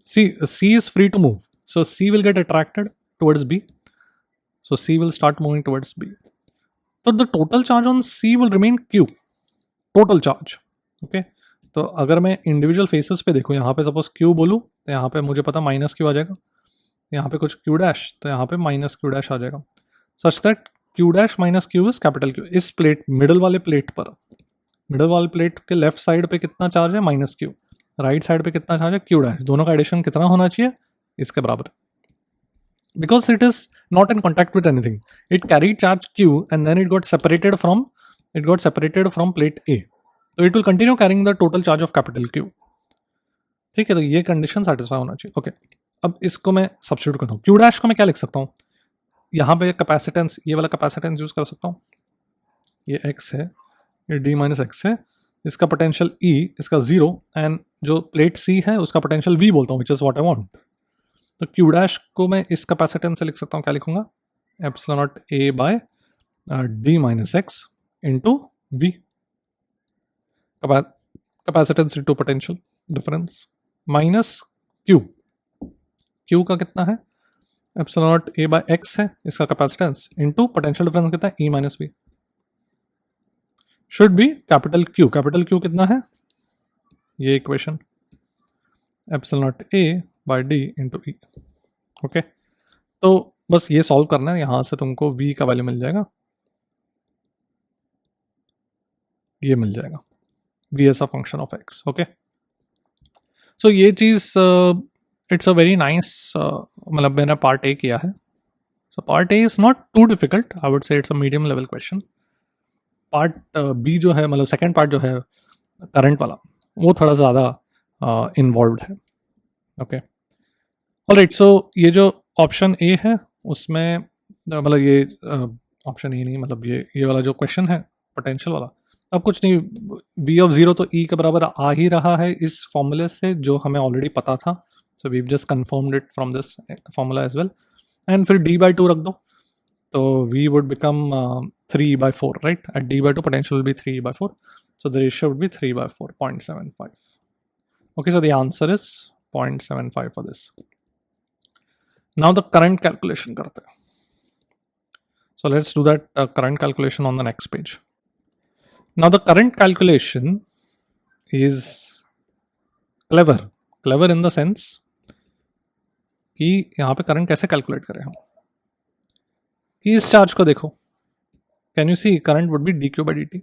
S1: see C is free to move. So C will get attracted towards B. So C will start moving towards B. So the total charge on C will remain Q. Total charge. Okay. तो अगर मैं individual faces पे देखूँ, यहाँ पे suppose Q बोलूँ तो यहाँ पे मुझे पता माइनस Q आ जाएगा. यहाँ पे कुछ Q डैश तो यहाँ पे माइनस Q डैश आ जाएगा. Such that Q dash minus Q is capital Q. इस प्लेट मिडल वाले प्लेट के लेफ्ट साइड पे कितना चार्ज है? Minus Q. राइट साइड पे कितना चार्ज है? Q dash. दोनों का एडिशन कितना होना चाहिए? इसके बराबर. Because it is not in contact with anything, it carried charge Q and then it got separated from plate A. तो it will continue carrying the total charge of capital Q. ठीक है, तो ये कंडीशन सेटिस्फाई होना चाहिए. Okay, अब इसको मैं सब्स्टिट्यूट करता हूँ. Q डैश को मैं क्या लिख सकता हूँ? यहाँ पे कैपेसिटेंस, ये वाला कैपेसिटेंस यूज कर सकता हूँ. ये x है, ये d माइनस एक्स है, इसका पोटेंशियल E, इसका 0 एंड जो प्लेट C है उसका पोटेंशियल V बोलता हूँ, which is what I want. तो Q डैश को मैं इस कैपेसिटेंस से लिख सकता हूँ. क्या लिखूंगा? Epsilon naught A by d minus x into V. Capacitance into potential difference minus Q का कितना है? Epsilon naught A by x है इसका कैपेसिटेंस इंटू पोटेंशियल डिफरेंस कितना है? E minus V. Should be capital Q कितना है? ये equation epsilon naught A by d into E. Okay, तो बस ये सॉल्व करना है. यहां से तुमको V का वैल्यू मिल जाएगा, ये मिल जाएगा V as a function of x. Okay, so ये चीज़ it's a very nice मतलब मैंने पार्ट A किया है. So part A is not too difficult. I would say it's a medium level question. Part B जो है, मतलब second part जो है करंट वाला, वो थोड़ा ज़्यादा इन्वॉल्व है. Okay, alright. सो ये जो ऑप्शन A है उसमें मतलब ये ऑप्शन A नहीं, मतलब ये वाला जो क्वेश्चन है पोटेंशियल वाला, अब कुछ नहीं, V ऑफ 0 तो E के बराबर आ ही रहा है इस फॉर्मूले से जो हमें ऑलरेडी पता था. So we just confirmed it from this formula as well. And फिर d by 2 रख दो तो V would become 3 by 4, right? At d by 2 potential will be 3 by 4. So the ratio would be 3 by 4, 0.75. Okay, so the answer is 0.75 for this. Now the current calculation karte hain. So let's do that current calculation on the next page. Now the current calculation is clever in the sense कि यहाँ पे current कैसे calculate करें हम. कि इस charge को देखो, can you see current would be dq by dt,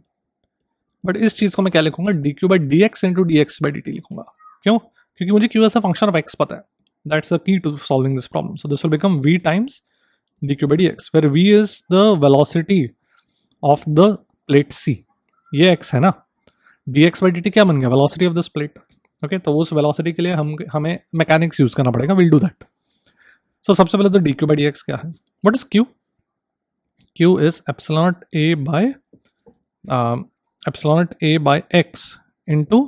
S1: but इस चीज को मैं क्या लिखूंगा? dq by dx into dx by dt लिखूंगा. क्यों? क्योंकि मुझे q as a function of x पता है. That's the key to solving this problem. So this will become v times dq by dx, where v is the velocity of the plate c. ये x है ना, dx by dt क्या बन गया? Velocity of this plate. Okay, तो उस velocity के लिए हमें मैकेनिक्स यूज करना पड़ेगा. Will do that. सो सबसे पहले तो d Q by D x क्या है? What is q? Q is epsilon naught a by epsilon at a by x into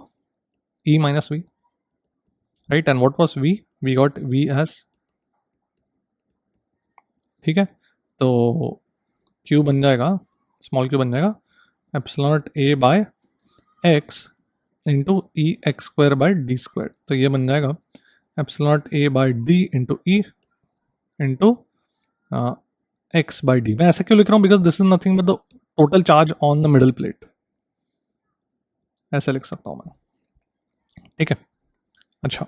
S1: e minus v, right? And what was v? We got v as, ठीक है, तो q बन जाएगा, small q बन जाएगा epsilon at a by x into e x square by d square. तो ये बन जाएगा epsilon at a by d into e into x by d. मैं ऐसे क्यों लिख रहा हूँ? Because this is nothing but the total charge on the middle plate. ऐसे लिख सकता हूँ मैं, ठीक है. अच्छा,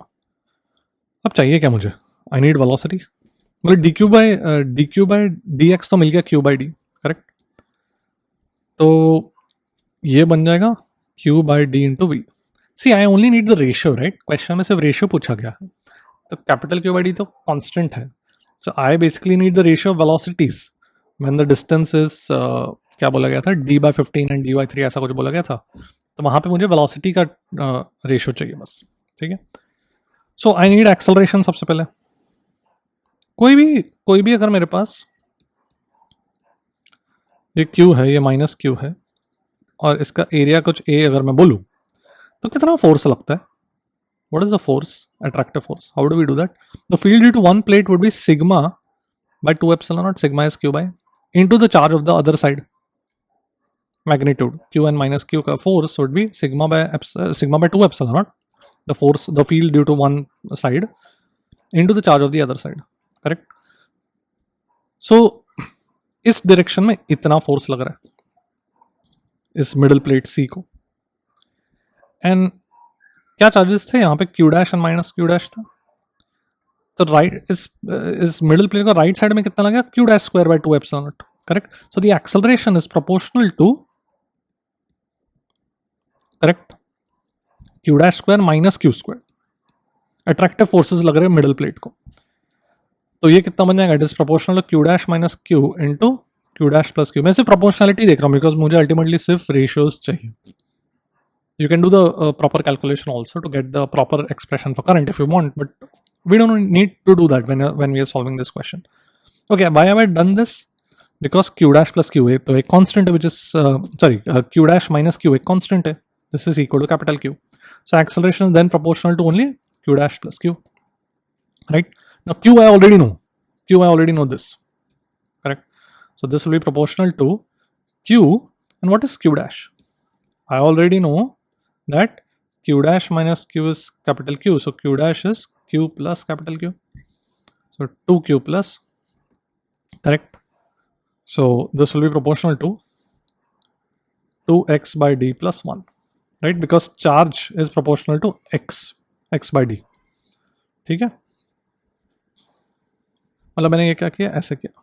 S1: अब चाहिए क्या मुझे? I need velocity. मतलब D Q by D X तो मिल गया क्यू बाई डी, करेक्ट. तो ये बन जाएगा Q by D into V. See I only need the ratio, right? Question में सिर्फ रेशियो पूछा गया है, तो कैपिटल क्यू बाई डी तो कॉन्स्टेंट है. So I basically need the ratio of velocities when the distance is क्या बोला गया था? D by 15 and D by 3 ऐसा कुछ बोला गया था. तो वहां पे मुझे वेलोसिटी का रेशियो चाहिए बस, ठीक है. सो आई नीड एक्सेलरेशन सबसे पहले. कोई भी अगर मेरे पास ये q है, ये माइनस q है, और इसका एरिया कुछ a अगर मैं बोलूं, तो कितना फोर्स लगता है? What is the force? Attractive force. How do we do that? The field due to one plate would be sigma by 2 epsilon naught. Sigma is q by into the charge of the other side. Magnitude q and minus q का force would be sigma by 2 epsilon naught, the force, the field due to one side into the charge of the other side, correct? So इस direction में इतना force लग रहा है इस middle plate C को. And क्या चार्जेस थे यहाँ पे? q dash and minus q dash था. तो राइट इस मिडल प्लेट का राइट साइड में कितना लगा? q dash square by 2 epsilon naught, correct. So the acceleration is proportional to, correct, q dash square minus q square. Attractive forces लग रहे हैं मिडल प्लेट को. तो ये कितना बन जाएगा? It is proportional to q dash minus q into q dash plus q. मैं सिर्फ प्रोपोर्शनलिटी देख रहा हूँ बिकॉज मुझे अल्टीमेटली सिर्फ रेशियोज चाहिए. You can do the proper calculation also to get the proper expression for current if you want, but we don't need to do that when we are solving this question. Okay, why have I done this? Because q dash plus q तो एक constant है, which is q dash minus q एक constant है. This is equal to capital Q. So acceleration is then proportional to only q dash plus q, right? Now q I already know this, correct? So this will be proportional to q, and what is q dash? I already know that q dash minus q is capital Q. So q dash is q plus capital Q. So 2q plus, correct? So this will be proportional to 2x by d plus 1, right? Because charge is proportional to x by d. ठीक है, मतलब मैंने ये क्या किया? ऐसे किया.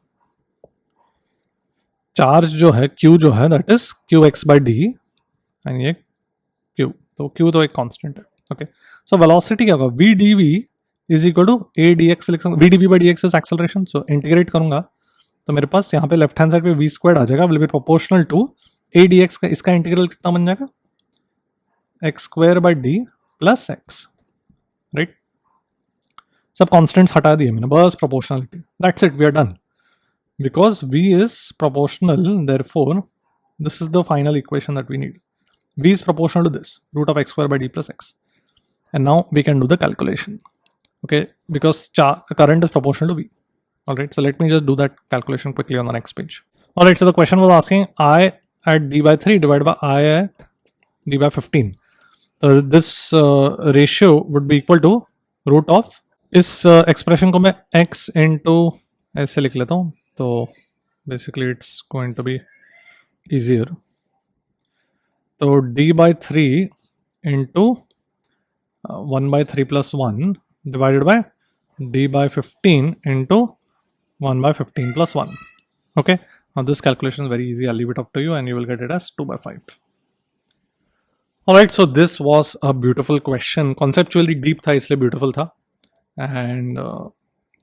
S1: Charge जो है q जो है that is qx by d and ये q. तो q तो एक कांस्टेंट है. ओके, सो वेलोसिटी क्या होगा? v dv is equal to a dx लिख सकते. v dv by dx is acceleration. So integrate करूंगा तो मेरे पास यहाँ पे लेफ्ट हैंड साइड पे v स्क्वायर्ड आ जाएगा, will be proportional to a dx का. इसका इंटीग्रल कितना बन जाएगा? x square by d plus x, right? सब कॉन्स्टेंट्स हटा दिए मैंने, बस proportionality. That's it, we are done. Because v is proportional, therefore this is the final equation that we need. V is proportional to this, root of x square by d plus x. And now we can do the calculation. Okay, because current is proportional to V. Alright, so let me just do that calculation quickly on the next page. Alright, so the question was asking I at d by 3 divided by I at d by 15. So this ratio would be equal to root of, इस expression को मैं x into ऐसे लिख लेता हूँ. तो basically it's going to be easier. So d by 3 into 1 by 3 plus 1 divided by d by 15 into 1 by 15 plus 1. Okay, now this calculation is very easy. I'll leave it up to you and you will get it as 2 by 5. Alright, so this was a beautiful question. Conceptually deep tha, isliye beautiful tha. And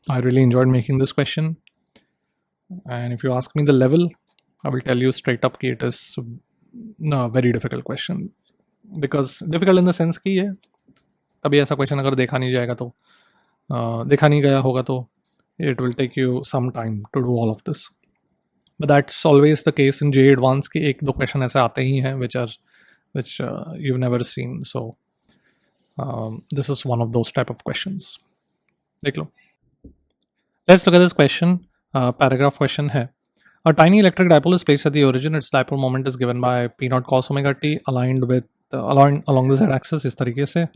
S1: I really enjoyed making this question. And if you ask me the level, I will tell you straight up that it is a very difficult question. Because difficult in the sense कि ये कभी ऐसा question अगर देखा नहीं जाएगा तो देखा नहीं गया होगा तो it will take you some time to do all of this. But that's always the case in JEE Advanced कि एक दो क्वेश्चन ऐसे आते ही हैं which you've never seen. So this is one of those type of questions. देख लो. Let's look at this question. Paragraph question है. A tiny electric dipole is placed at the origin. Its dipole moment is given by P naught cos omega t aligned with along the z-axis इस तरीके से.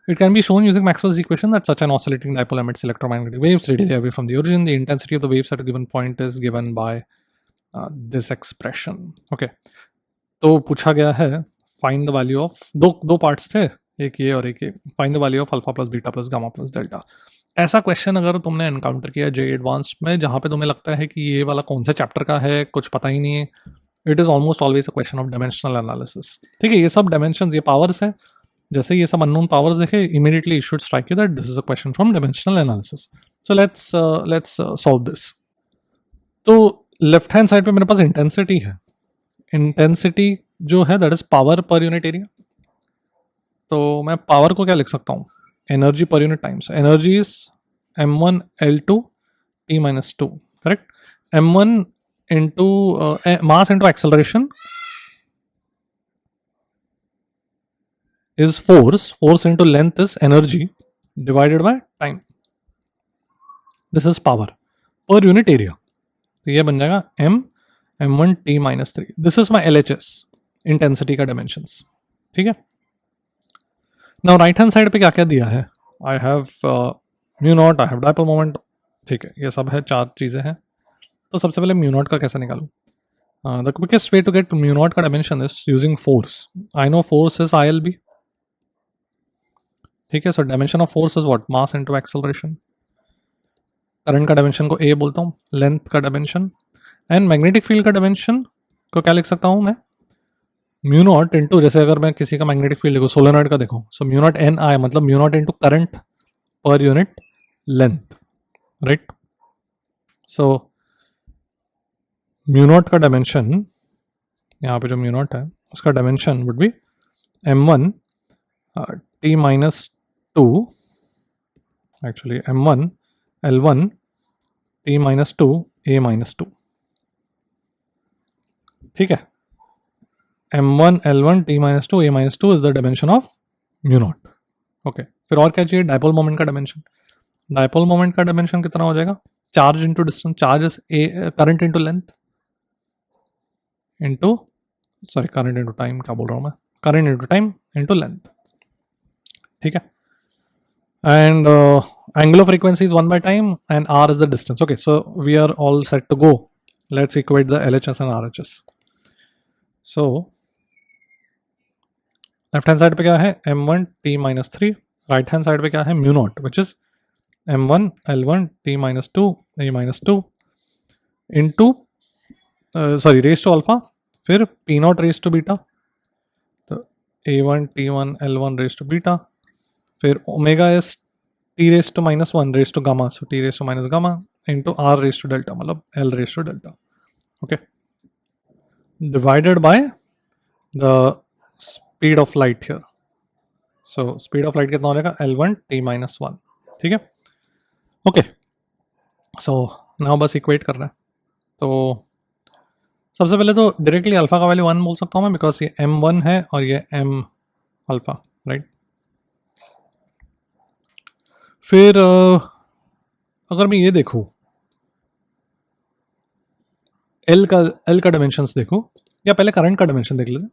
S1: It can be shown using Maxwell's equation that such an oscillating dipole emits electromagnetic waves radially away from the origin. The intensity of the waves at a given point is given by this expression. Okay. तो पूछा गया है find the value of दो parts थे, एक ये और एक ये. Find the value of alpha plus beta plus gamma plus delta. ऐसा क्वेश्चन अगर तुमने एनकाउंटर किया JEE एडवांस्ड में जहाँ पे तुम्हें लगता है कि ये वाला कौन सा चैप्टर का है, कुछ पता ही नहीं है, it is almost always a question of dimensional analysis. ठीक है, ये सब डायमेंशंस, ये पावर्स है. जैसे ये सब अननोन पावर्स देखे, immediately you should strike you that this is a question from dimensional analysis. So let's solve this. तो लेफ्ट हैंड साइड पे मेरे पास इंटेंसिटी है. इंटेंसिटी जो है that is power per unit area. तो मैं पावर को क्या लिख सकता हूँ, energy per unit times. Energy is m1 l2 t minus 2, correct. m1 into mass into acceleration is force into length is energy divided by time. This is power per unit area. तो ये बन जाएगा m1 t minus 3. This is my LHS, intensity का dimensions. ठीक है. Now right hand side पे क्या क्या दिया है, I have mu naught, I have dipole moment. ठीक है, ये सब है, 4 चीज़ें हैं. तो सबसे पहले म्यू नॉट का कैसे निकालूं. The quickest way to get mu naught का dimension is using force. I know force is ILB. ठीक है. So dimension of force is what, mass into acceleration. Current का डायमेंशन को A बोलता हूँ, लेंथ का डायमेंशन. एंड मैग्नेटिक फील्ड का dimension को क्या लिख सकता हूँ मैं, म्यू नॉट इंटू, जैसे अगर मैं किसी का मैग्नेटिक फील्ड देखो, सोलेनॉइड का देखो, सो म्यू नॉट NI, मतलब mu naught into current per unit length, right. सो म्यू नॉट का डायमेंशन, यहाँ पे जो म्यू नॉट है उसका dimension would be m1 t minus 2, actually m1 l1 t minus 2 a minus 2. ठीक है. m1 l1 t minus 2 a minus 2 is the dimension of mu naught. Okay. फिर और क्या चाहिए, डाइपोल मोमेंट का डायमेंशन. डाइपोल मोमेंट का dimension कितना हो जाएगा, charge into distance. Charge is current into length into, sorry current into time, क्या बोल रहा हूँ मैं, current into time into length. ठीक है. And angular frequency is 1 by time and r is the distance. Okay, so we are all set to go. Let's equate the LHS and RHS. So left hand side पे क्या है, m1 t minus 3. right hand side पे क्या है, mu naught, which is m1 l1 t minus 2 a minus 2 into raised to alpha, फिर p naught raised to beta, तो a1 t1 l1 raised to beta, फिर omega is T raise to minus 1 raise to gamma, so T raise to minus gamma into R raise to delta, मतलब L raise to delta. Okay. Divided by the speed of light here. So speed of light कितना हो जाएगा, L1 t minus 1. ठीक है. Okay. So now बस equate करना है. तो सबसे पहले तो डायरेक्टली अल्फा का वैल्यू 1 बोल सकता हूँ मैं, बिकॉज ये m1 है और ये m अल्फा, राइट. फिर अगर मैं ये देखूँ, एल का डायमेंशंस देखूँ, या पहले करंट का डायमेंशन देख लेते.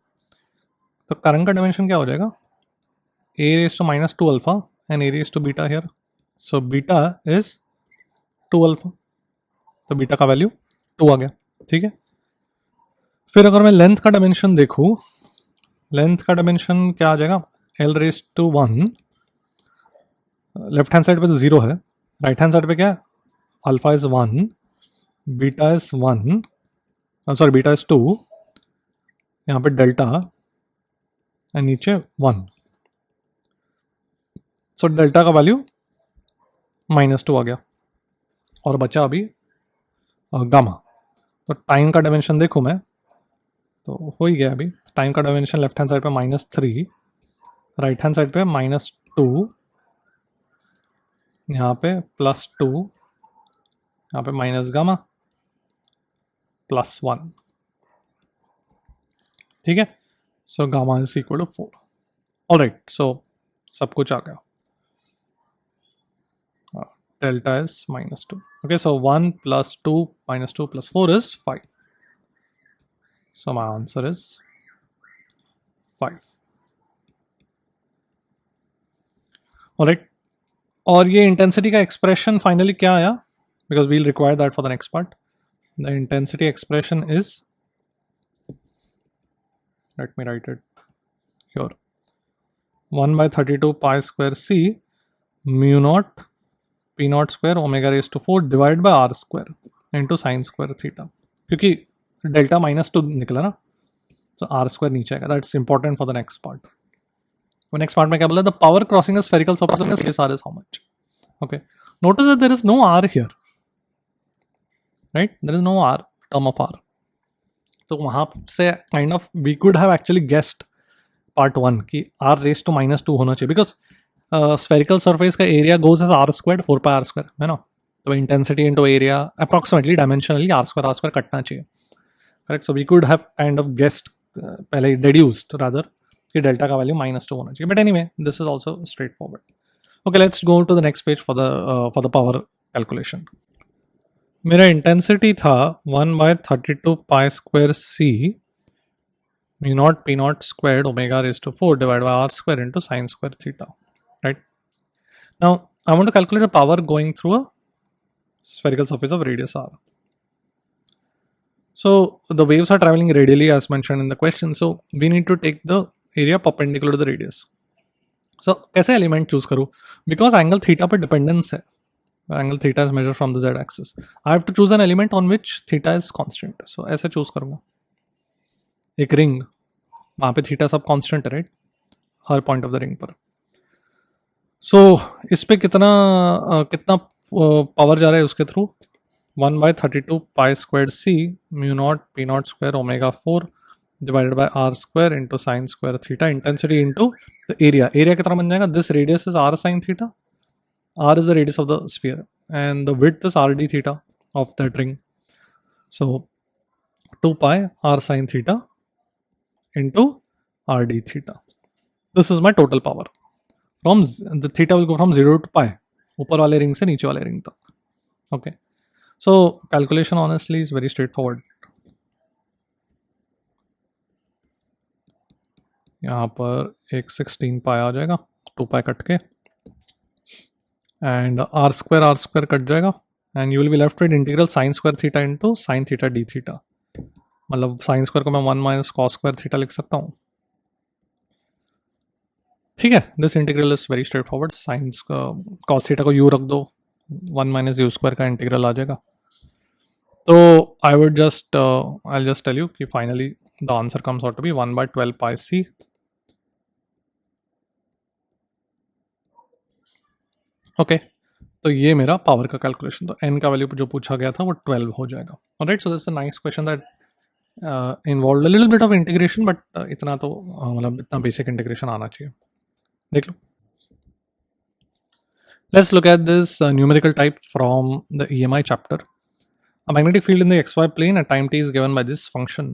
S1: तो करंट का डायमेंशन क्या हो जाएगा, a raised to minus 2 alpha and a raised to beta here. So beta is 2 alpha, तो बीटा का वैल्यू 2 आ गया. ठीक है. फिर अगर मैं लेंथ का डायमेंशन देखूँ, लेंथ का डायमेंशन क्या आ जाएगा, l raised to 1. Left hand side पे तो 0 है, राइट हैंड साइड पे क्या है, alpha is 1, beta is 1, sorry beta is 2, यहाँ पे डेल्टा एंड नीचे 1. सो डेल्टा का वैल्यू -2 आ गया और बचा अभी गामा. तो टाइम का डायमेंशन देखूँ मैं, तो हो ही गया अभी. टाइम का डायमेंशन लेफ्ट हैंड साइड पे -3, राइट हैंड साइड पे 2, यहाँ पे +2, यहाँ पे माइनस गामा +1, ठीक है। So gamma is equal to 4। Alright, so सब कुछ आ गया। Delta is -2. Okay, so 1 + 2 - 2 + 4 is 5. So my answer is 5. Alright, और ये इंटेंसिटी का एक्सप्रेशन फाइनली क्या आया, because we'll require that for the next part. The intensity expression is, let me write it here, 1/32 pi square c mu naught p naught square omega raised to 4 divided by r square into sin square theta. क्योंकि delta -2 निकला ना, तो r square नीचे आएगा. That's important for the next part. वो next part में क्या बोला, the power crossing spherical surface this r is how much. Okay, notice that there is no r here, right, there is no r term of r. तो वहां से kind of we could have actually guessed part 1 कि r raise to -2 होना चाहिए, because spherical surface का area goes as r², 4πr², है ना. तो intensity into area approximately dimensionally r² कटना चाहिए, करेक्ट. So we could have kind of guessed, पहले डेड्यूस्ड रादर, कि डेल्टा का वैल्यू -2 होना चाहिए. But anyway, this is also straightforward. Okay, let's go to the next page for the power calculation. मेरा intensity था 1/32 pi² c mu naught p naught squared omega raised to 4 divided by r square into sin square theta, right? Now I want to calculate the power going through a spherical surface of radius r. So the waves are traveling radially as mentioned in the question, so we need to take the area perpendicular to the radius. So कैसे element choose करूँ, because angle theta पर dependence है. Angle theta is measure from the z axis. I have to choose an element on which theta is constant. So ऐसे choose करूंगा. एक ring, वहां पे theta सब कांस्टेंट है, right, her point of the ring पर. सो इस पे कितना पावर जा रहा है उसके through, 1/32 pi² c mu naught p naught square omega 4 divided by r square into sin square theta, intensity into the area. Area कितना बन जाएगा, this radius is r sin theta. R is the radius of the sphere and the width is r d theta of that ring. So 2 pi r sin theta into r d theta. This is my total power. From the theta will go from 0 to pi, ऊपर वाले ring से नीचे वाले ring तक. Okay, so calculation honestly is very straightforward. यहाँ पर एक 16 पाई आ जाएगा, 2 पाई कट के, एंड r स्क्वायर कट जाएगा, and you will be left with integral sin square theta into sine theta D theta. मतलब साइन स्क्वायर को मैं 1 - cos स्क्वायर थीटा लिख सकता हूँ, ठीक है. This integral is very straightforward. Sine cos theta को u रख दो, 1 - u स्क्वायर का इंटीग्रल आ जाएगा. तो I would just I just tell you कि finally the answer comes out to be 1/12 pi c. Okay, तो ये मेरा पावर का कैलकुलेशन. तो n का वैल्यू जो पूछा गया था वो 12 हो जाएगा. Alright, so this is a nice question that involved a little bit of integration, but इतना तो मतलब इतना बेसिक इंटीग्रेशन आना चाहिए. देख लो. Let's look at this numerical type from the EMI chapter. A magnetic field in the xy plane at time t is given by this function.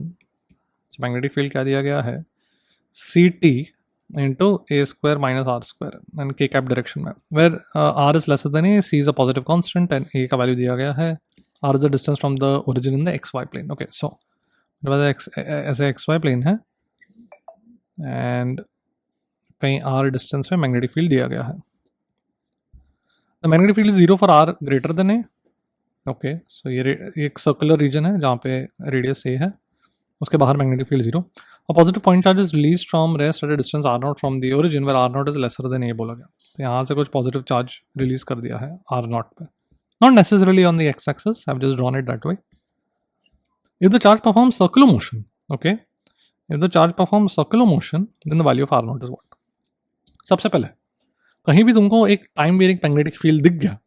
S1: So magnetic field क्या दिया गया है, ct into a square minus r square and k cap direction में, where r is lesser than a, c is a positive constant and a का value दिया गया है, r is the distance from the origin in the xy plane. Okay, so ऐसे xy plane है and कहीं r distance में magnetic field दिया गया है. The magnetic field is 0 for r greater than a. Okay, so ये एक circular region है जहाँ पे radius a है, उसके बाहर magnetic field 0. A positive point charge is released from rest at a distance r0 from the origin where r0 is lesser than a बोला गया. तो यहाँ से कुछ positive charge release कर दिया है r0 पे. Not necessarily on the x-axis, I've just drawn it that way. If the charge performs circular motion, okay, if the charge performs circular motion, then the value of r0 is what? सबसे पहले कहीं भी तुमको एक time varying magnetic field दिख गया,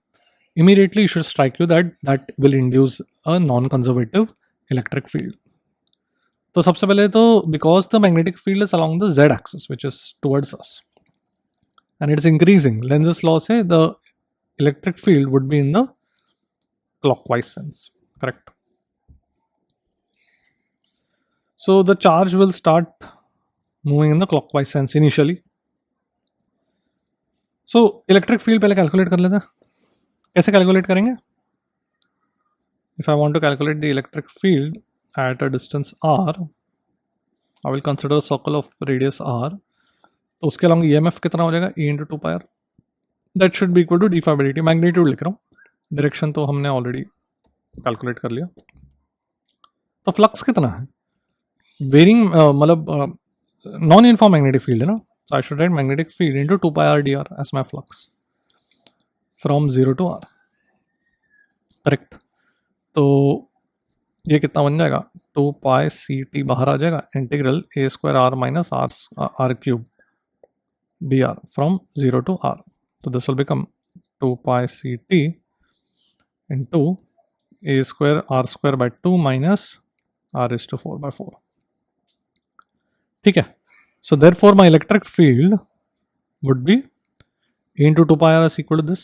S1: immediately you should strike you that will induce a non-conservative electric field. तो सबसे पहले तो because the magnetic field is along the z axis which is towards us, and it's increasing. Lenz's law say the electric field would be in the clockwise sense, correct? So the charge will start moving in the clockwise sense initially. So electric field पहले calculate कर लेते हैं. कैसे calculate करेंगे? If I want to calculate the electric field at a distance r, I will consider a circle of radius r. तो उसके along EMF कितना हो जाएगा? E into 2 pi r. That should be equal to d phi by dt. Magnitude लिख रहा हूँ, direction तो हमने ऑलरेडी कैलकुलेट कर लिया. तो फ्लक्स कितना है? वेरिंग मतलब नॉन यूनिफॉर्म मैग्नेटिक फील्ड है ना, so I should write magnetic field into 2 pi r dr as my flux from 0 to r, correct. तो ये कितना बन जाएगा? 2 pi c t बाहर आ जाएगा, integral a square r minus r cube dr from 0 to r. So this will become 2 pi c t into a square r square by 2 minus r raised to 4 by 4. ठीक है. So therefore my electric field would be E into 2 pi r is equal to this.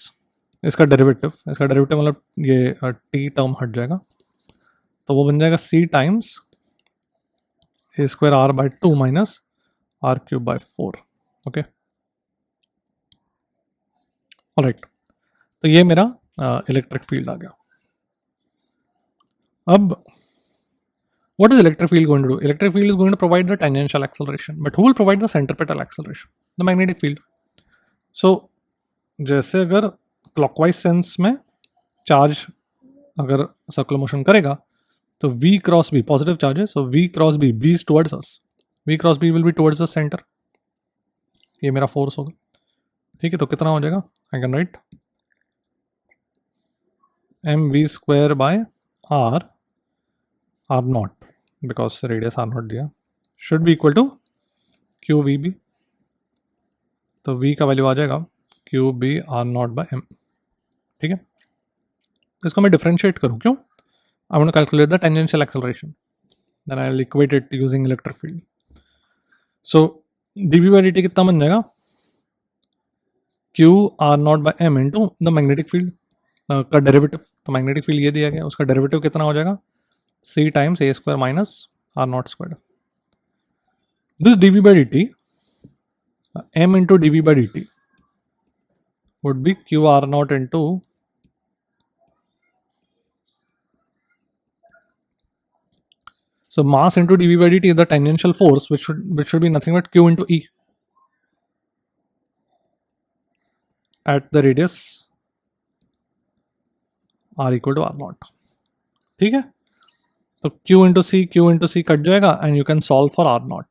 S1: इसका derivative मतलब ये t term हट जाएगा, तो वो बन जाएगा c times a square r by 2 minus r cube by 4. Okay, alright. तो ये मेरा इलेक्ट्रिक फील्ड आ गया. अब what is electric field going to do? Electric field is going to provide the tangential acceleration, but who will provide the centripetal acceleration? The magnetic field. So जैसे अगर clockwise sense में charge अगर circular motion करेगा तो v cross b positive charge है, so v cross b is towards us, v cross b will be towards the center. ये मेरा force होगा. ठीक है, तो कितना हो जाएगा? I can write mv square by r not, because radius r not दिया, should be equal to qvb. तो v का वैल्यू आ जाएगा qb r naught by m. ठीक है, इसको मैं डिफरेंशिएट करूँ क्यों? I want to calculate the tangential acceleration, then I will equate it using electric field. So dv by dt कितना बन जाएगा? q r naught by m into the magnetic field का डेरिवेटिव. तो मैग्नेटिक फील्ड ये दिया गया, उसका derivative कितना हो जाएगा? c times a square minus r not square. This dv by dt, m into dv by dt would be q r naught into so mass into dv by dt is the tangential force, which should be nothing but q into e at the radius r equal to r naught. ठीक है, तो q into c cut जाएगा and you can solve for r naught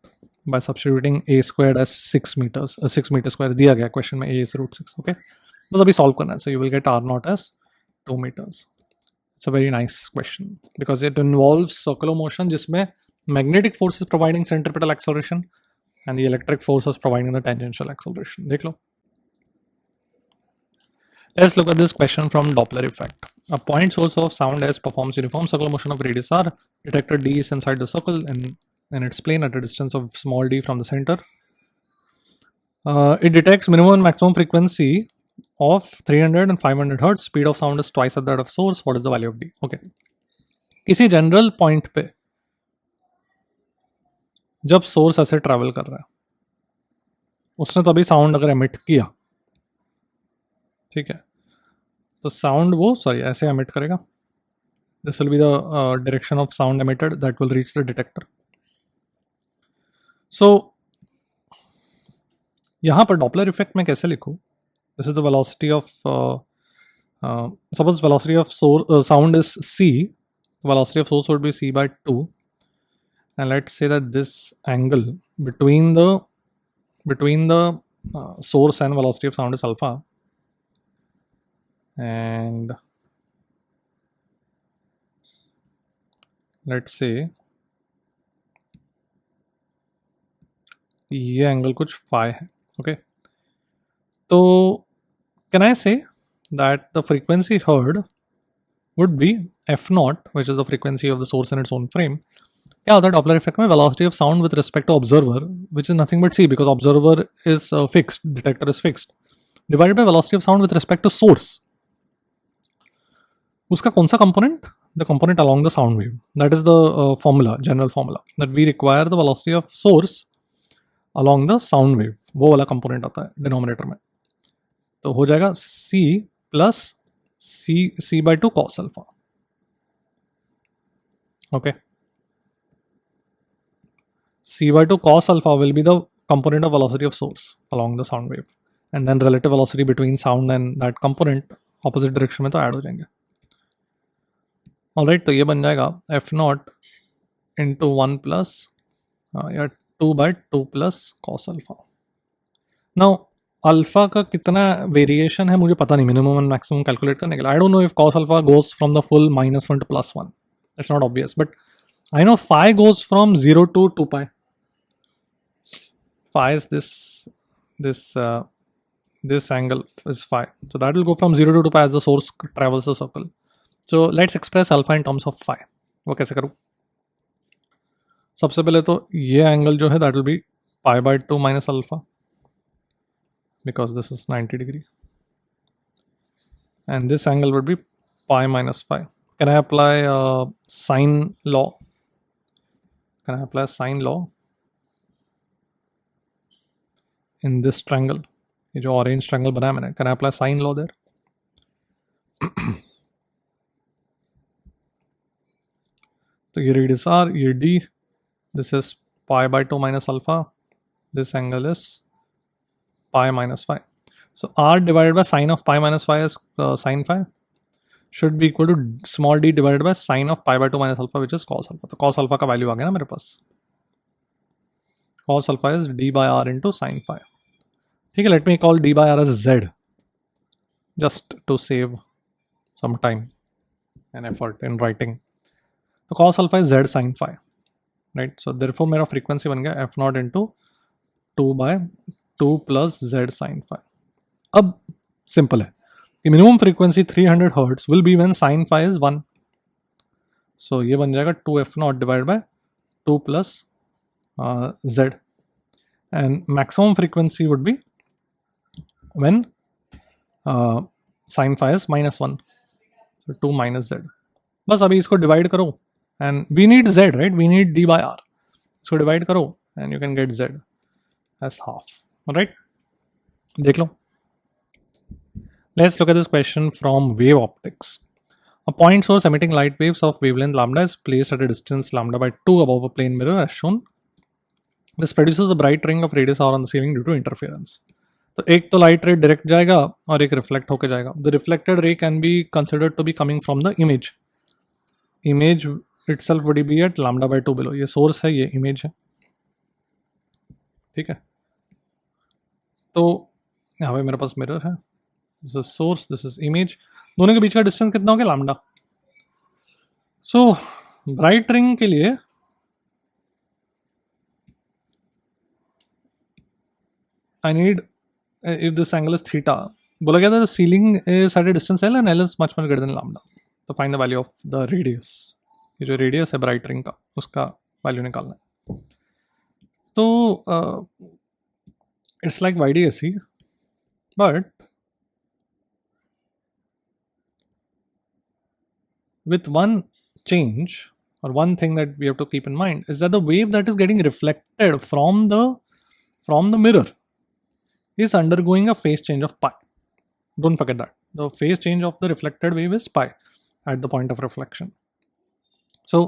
S1: by substituting a squared as 6 meters, 6 meter square दिया गया question में, a is √6. Okay, बस अभी solve करना है. so you will get r naught as 2 meters. It's a very nice question because it involves circular motion जिसमें magnetic force is providing centripetal acceleration and the electric force is providing the tangential acceleration. देख लो. Let's look at this question from Doppler effect. A point source of sound S performs uniform circular motion of radius r. Detector D is inside the circle in its plane at a distance of small d from the center. It detects minimum and maximum frequency of 300 and 500 hertz. Speed of sound is twice of that of source. What is the value of D? Okay. किसी general point पे जब source ऐसे travel कर रहा है, उसने तभी sound अगर एमिट किया, ठीक है, तो साउंड वो ऐसे एमिट करेगा. This will be the direction of sound emitted that will reach the detector. So यहाँ पर डॉपलर इफेक्ट में कैसे लिखूँ? This is the velocity of suppose velocity of sound is c, the velocity of source would be c by 2, and let's say that this angle between the source and velocity of sound is alpha, and let's say ये angle कुछ phi है. Okay, तो can I say that the frequency heard would be f naught, which is the frequency of the source in its own frame, क्या होता है Doppler effect में? Velocity of sound with respect to observer which is nothing but c, because observer is fixed, detector is fixed, divided by velocity of sound with respect to source. उसका कौन सा component? The component along the sound wave. That is the formula, general formula, that we require the velocity of source along the sound wave. वो वाला component आता है denominator में. तो हो जाएगा c plus c by 2 cos alpha. Okay. c by 2 cos alpha will be the component of velocity of source along the sound wave, and then relative velocity between sound and that component opposite direction में तो add हो जाएंगे. Alright, तो ये बन जाएगा f not into 1 plus या 2 by 2 plus cos alpha. Now alpha का कितना वेरिएशन है मुझे पता नहीं, मिनिमम एंड मैक्सिमम कैलकुलेट करने के लिए. I don't know if cos alpha goes from the full -1 to +1. It's not obvious, but I know phi goes from 0 to 2 pi. Phi is this angle is phi, so that will go from 0 to 2 pi as the source travels the circle. So let's express alpha in terms of phi. वो कैसे करूँ? सबसे पहले तो ये angle जो है that will be pi by 2 minus alpha, because this is 90 degree, and this angle would be pi minus phi. Can I apply sine law? Can I apply sine law in this triangle? ये जो orange triangle बनाया मैंने, can I apply sine law there? तो ये radius r, ये d, this is pi by 2 minus alpha, this angle is pi minus phi. So r divided by sine of pi minus phi is sine phi, should be equal to small d divided by sine of pi by 2 minus alpha, which is cos alpha. तो cos alpha का value आ गया ना मेरे पास. Cos alpha is d by r into sine phi. ठीक है, let me call d by r as z, just to save some time and effort in writing. तो cos alpha is z sine phi, right? So therefore मेरा frequency बन गया f naught into 2 by 2 plus z sine phi. अब simple है. The minimum frequency 300 Hz will be when sin phi is 1. So ये बन जाएगा 2f naught divided by 2 plus z, and maximum frequency would be when sin phi is -1. So 2 minus z. बस अभी इसको divide करो, and we need z, right? We need d by r. इसको divide करो and you can get z as half. Alright? देख लो. Let's look at this question from wave optics. A point source emitting light waves of wavelength lambda is placed at a distance lambda by 2 above a plane mirror as shown. This produces a bright ring of radius r on the ceiling due to interference. तो एक तो light रे direct जाएगा और एक reflect होके जाएगा. The reflected ray can be considered to be coming from the image. Image itself would be at lambda by 2 below. ये सोर्स है, ये इमेज है. ठीक है, तो यहाँ पे मेरे पास मिरर है. This is source, this is image. दोनों के बीच का डिस्टेंस कितना हो गया? लैम्डा. सो ब्राइट रिंग के लिए I need, if this angle is theta, बोला गया था ceiling is at a distance L and L is much greater than lambda. तो find the value of the radius. ये जो रेडियस है bright ring का, उसका वैल्यू निकालना है. तो it's like YDSC, but with one change, or one thing that we have to keep in mind, is that the wave that is getting reflected from the mirror is undergoing a phase change of pi. Don't forget that the phase change of the reflected wave is pi at the point of reflection. So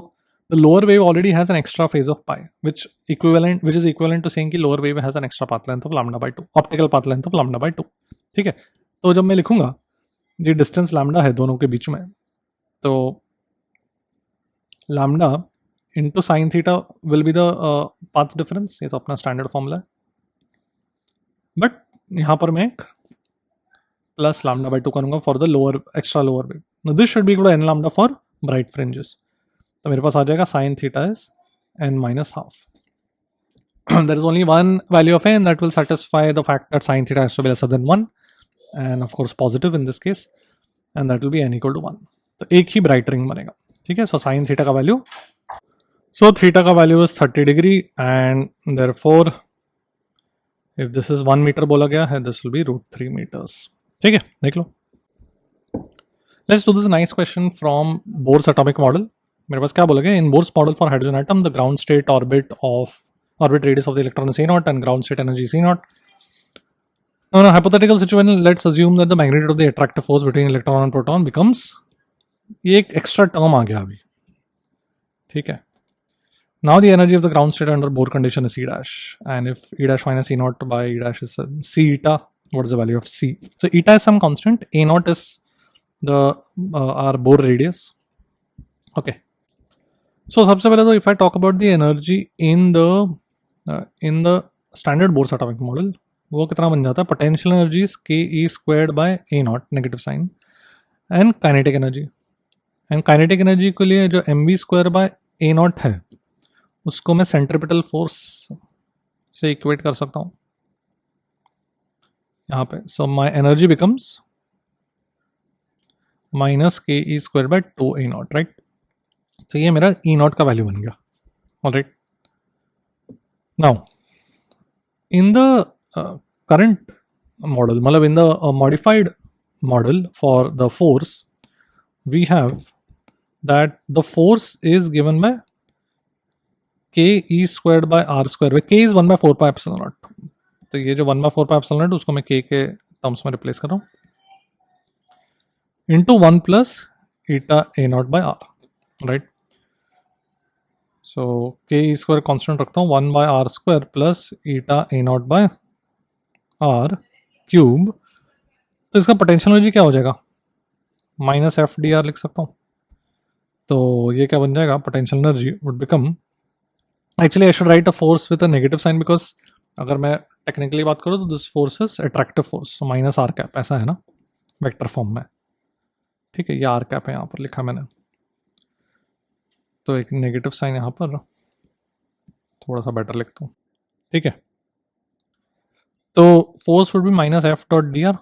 S1: the lower wave already has an extra phase of pi, which is equivalent to saying कि lower wave has an extra path length of lambda by 2, optical path length of lambda by 2. ठीक है, तो जब मैं लिखूंगा ये distance lambda है दोनों के बीच में, तो lambda into sine theta will be the path difference. ये तो अपना स्टैंडर्ड फॉर्मूला है, बट यहाँ पर मैं एक प्लस लैम्डा बाई 2 करूँगा for the lower, extra lower wave. This should be equal to n lambda for bright fringes. तो मेरे पास आ जाएगा sine theta is n minus half. There is only one value of n that will satisfy the fact that sin theta has to be lesser than 1, and of course positive in this case, and that will be n equal to 1. तो एक ही bright ring बनेगा. ठीक है, so sine theta का value, So theta का value is 30 degree and therefore if this is 1 meter बोला गया है, this will be √3 meters. ठीक है, देख लो. Let's do this nice question from Bohr's atomic model. मेरे पास क्या बोला गया? In Bohr's model for hydrogen atom, the ground state orbit radius of the electron is a0 and ground state energy is c0. Now, in a hypothetical situation, let's assume that the magnitude of the attractive force between electron and proton becomes, ये एक extra term आ गया अभी, ठीक है. Now the energy of the ground state under Bohr condition is E dash, and if E dash minus E naught by E dash is C eta, what is the value of C? So eta is some constant, A naught is the our Bohr radius. Okay. So सबसे पहले तो if I talk about the energy in the standard Bohr's atomic model, वो कितना बन जाता है? Potential energy is ke squared by A naught, negative sign, and kinetic energy. And kinetic energy के लिए जो mv square by A naught है, उसको मैं सेंट्रीपिटल फोर्स से इक्वेट कर सकता हूं यहाँ पे. सो my energy becomes minus K E square bye 2a0, right. तो ये मेरा E0 का वैल्यू बन गया. Alright, now in the current model, मतलब in the modified model for the force, we have that the force is given by k e squared by r square, where k is 1 by 4 pi epsilon naught. तो ये जो 1 by 4 pi epsilon naught उसको मैं k के terms में replace कर रहा हूँ, into 1 plus eta a naught by r, right. So k e square constant रखता हूँ, 1 by r square plus eta a naught by r cube. तो इसका पोटेंशियल एनर्जी क्या हो जाएगा? माइनस एफ डी आर लिख सकता हूँ. तो ये क्या बन जाएगा? Potential energy would become, actually I should write a force with a negative sign, because अगर मैं टेक्निकली बात करूँ तो this force is attractive force, minus r cap, ऐसा है ना वेक्टर फॉर्म में, ठीक है. ये आर कैप है यहाँ पर लिखा मैंने, तो एक नेगेटिव साइन यहाँ पर थोड़ा सा बेटर लिखता हूँ, ठीक है. तो force would be minus f dot d r.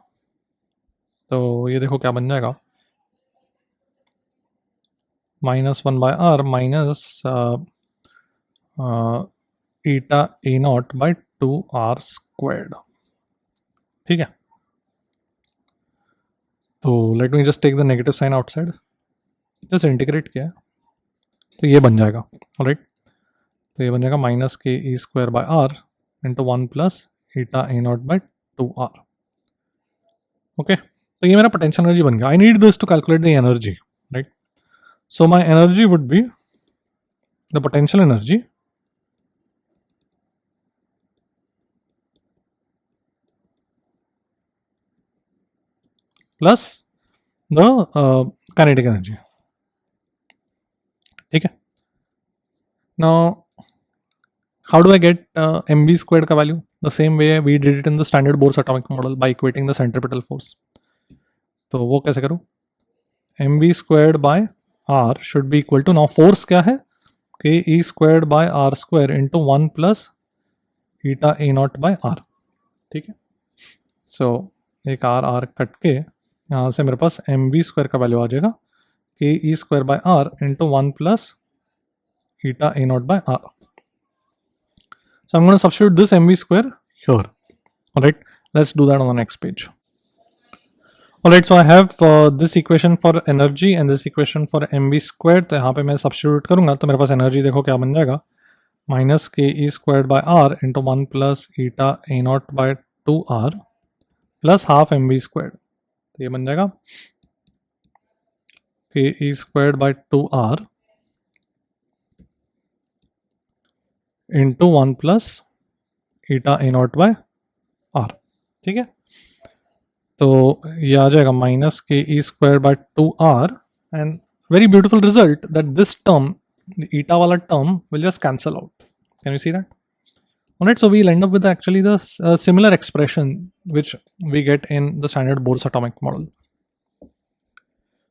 S1: तो ये देखो क्या बन जाएगा, minus 1 by r minus eta a naught by 2r squared, ठीक है. तो let me just take the negative sign outside, just integrate किया, तो ये बन जाएगा. ऑलराइट, तो ये बन जाएगा minus K E square by R into 1 plus eta a naught by 2r. Okay, तो ये मेरा पोटेंशियल एनर्जी बन गया. I need this to calculate the energy, right. So my energy would be the potential energy plus the kinetic energy, ठीक है. Now how do I get mv squared का value? The same way we did it in the standard Bohr's atomic model, by equating the centripetal force. तो वो कैसे करूँ? mv squared by r should be equal to, now force क्या है? K E squared by R square into 1 plus eta a naught by r, ठीक है. सो एक are are cut के यहाँ से मेरे पास mv स्क्वायर का वैल्यू आ जाएगा, K E square by R into 1 plus eta a naught by r. So I'm going to substitute this mv square here. Alright, let's do that on the next page. Alright, so I have this equation for energy and this equation for mv squared. तो यहाँ पे मैं substitute करूँगा, तो मेरे पास energy देखो क्या बन जाएगा, minus K E square by R into 1 plus eta a naught by 2r plus half mv square. तो ये बन जाएगा K E square by 2r into 1 plus eta a naught by r, ठीक है. तो ये आ जाएगा minus K E square by 2r and very beautiful result that this term, eta वाला term will just cancel out. Can you see that? Alright, so we'll end up with actually the similar expression which we get in the standard Bohr's atomic model.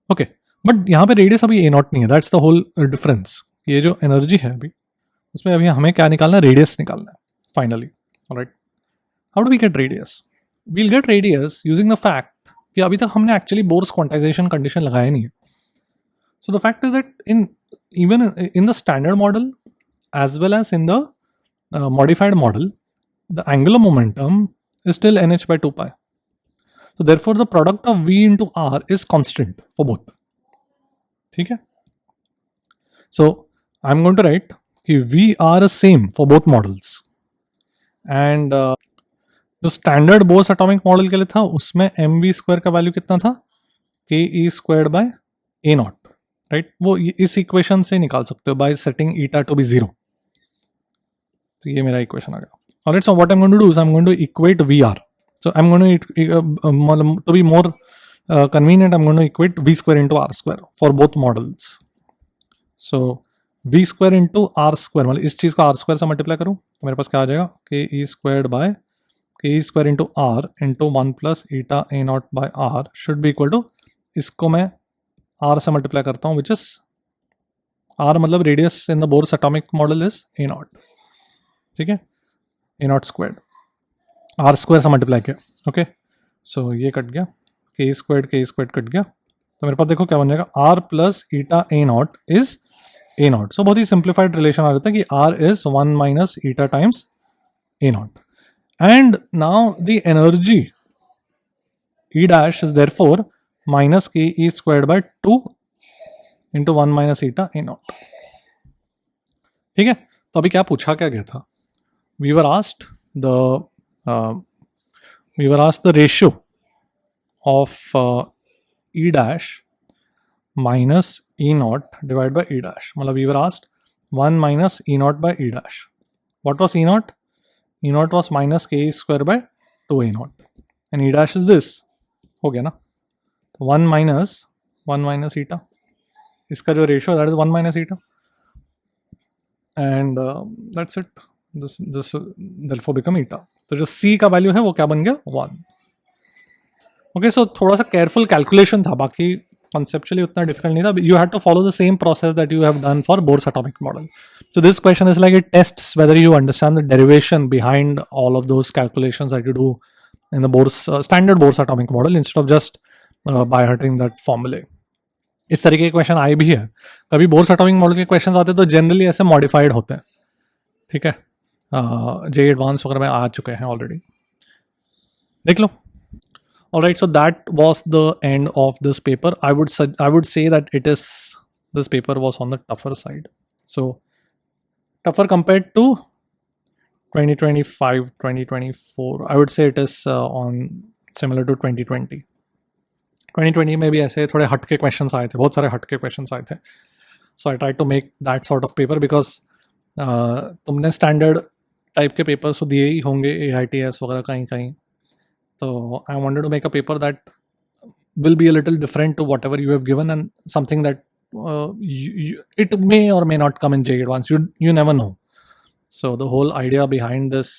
S1: Okay, but यहाँ पे radius अभी a0 नहीं है, that's the whole difference. ये जो energy है अभी उसमें अभी हमें क्या निकालना है? रेडियस निकालना है finally. Alright, how do we get radius? We'll get radius using the fact कि अभी तक हमने एक्चुअली बोर्स क्वांटाइजेशन कंडीशन लगाया नहीं है. So the fact is that in even in the standard model as well as in the modified model, the angular momentum is still nh by 2 pi. So therefore the product of v into r is constant for both. ठीक है? So I'm going to write कि v r is same for both models. And जो standard Bohr's atomic model के लिए था उसमें M V square का value कितना था, K E squared by a naught, right? वो इस इक्वेशन से निकाल सकते हो by setting eta to be 0. तो ये मेरा इक्वेशन आ गया. Alright, so what I am going to do is I am going to equate V R. So I'm going to be more convenient, I'm going to equate v square into r square for both models. So v square into r square, मतलब इस चीज़ को r square से multiply करूँ तो मेरे पास क्या आ जाएगा, K E squared by K E square into R into 1 plus eta a naught by R should be equal to, इसको मैं r से मल्टीप्लाई करता हूँ, विच इज r मतलब radius in the Bohr's atomic model is a naught. ठीक है, a naught squared R square से multiply किया. ओके, सो ये कट गया, के स्क्वायर्ड कट गया, तो मेरे पास देखो क्या बन जाएगा, R plus eta a naught is a naught. So बहुत ही सिंप्लीफाइड रिलेशन आ जाता है कि R is 1 minus eta times a naught. And now the energy E dash is therefore minus K E squared by 2 into 1 minus eta a naught. ठीक है, तो अभी क्या पूछा क्या गया था, we were asked the ratio of E dash minus E naught divided by E dash. मतलब we were asked 1 minus E naught by E dash. What was E naught? E naught was minus K square by 2 E naught. And E dash is this. हो गया ना? 1 minus eta. इसका जो ratio that is 1 minus eta. And that's it. This therefore become eta. तो जो C का value है वो क्या बन गया, 1. ओके, सो थोड़ा सा केयरफुल कैलकुलेशन था, बाकी conceptually उतना डिफिकल्ट नहीं था. You had to follow the same process that you have done for Bohr's atomic model. So this question is like it tests whether you understand the derivation behind all of those calculations that you do in the Bohr's standard Bohr's atomic model instead of just by hearting that formulae. इस तरीके के question आए भी है. कभी bourse atomic model के question आते तो जनरली ऐसे मॉडिफाइड होते हैं. ठीक है, जे एडवांस वगैरह में आ चुके हैं ऑलरेडी, देख लो. Alright, so that was the end of this paper. I would say that this paper was on the tougher side. So tougher compared to 2025, 2024. I would say it is on similar to 2020. 2020 में भी ऐसे थोड़े हटके questions आए थे, बहुत सारे हटके क्वेश्चंस आए थे. So I tried to make that sort of paper because तुमने स्टैंडर्ड टाइप के पेपर्स तो दिए ही होंगे AITS वगैरह कहीं कहीं. So I wanted to make a paper that will be a little different to whatever you have given, and something that it may or may not come in JEE Advanced. You never know. So the whole idea behind this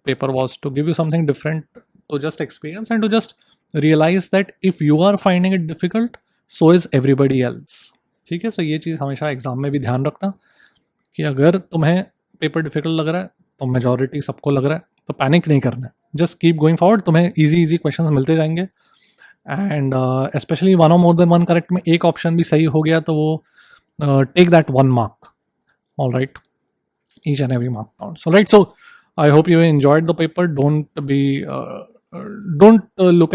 S1: paper was to give you something different to just experience and to just realize that if you are finding it difficult, so is everybody else. ठीक है, so ये चीज़ हमेशा exam में भी ध्यान रखना कि अगर तुम्हें पेपर डिफिकल्ट लग रहा है तो मेजॉरिटी सबको लग रहा है, तो पैनिक नहीं करना है. जस्ट कीप गोइंग फॉरवर्ड, तुम्हें इजी क्वेश्चंस मिलते जाएंगे. एंड स्पेशली वन और मोर देन वन करेक्ट में एक ऑप्शन भी सही हो गया तो वो take that 1 mark. All right, each and every mark counts. All right, so I hope you enjoyed the paper. Don't look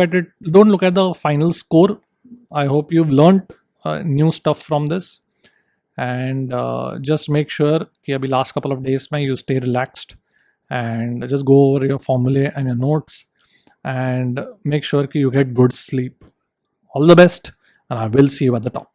S1: at the final score. I hope you've learned new stuff from this, and just make sure कि अभी last couple of days में you stay relaxed and just go over your formulae and your notes and make sure you get good sleep. All the best, and I will see you at the top.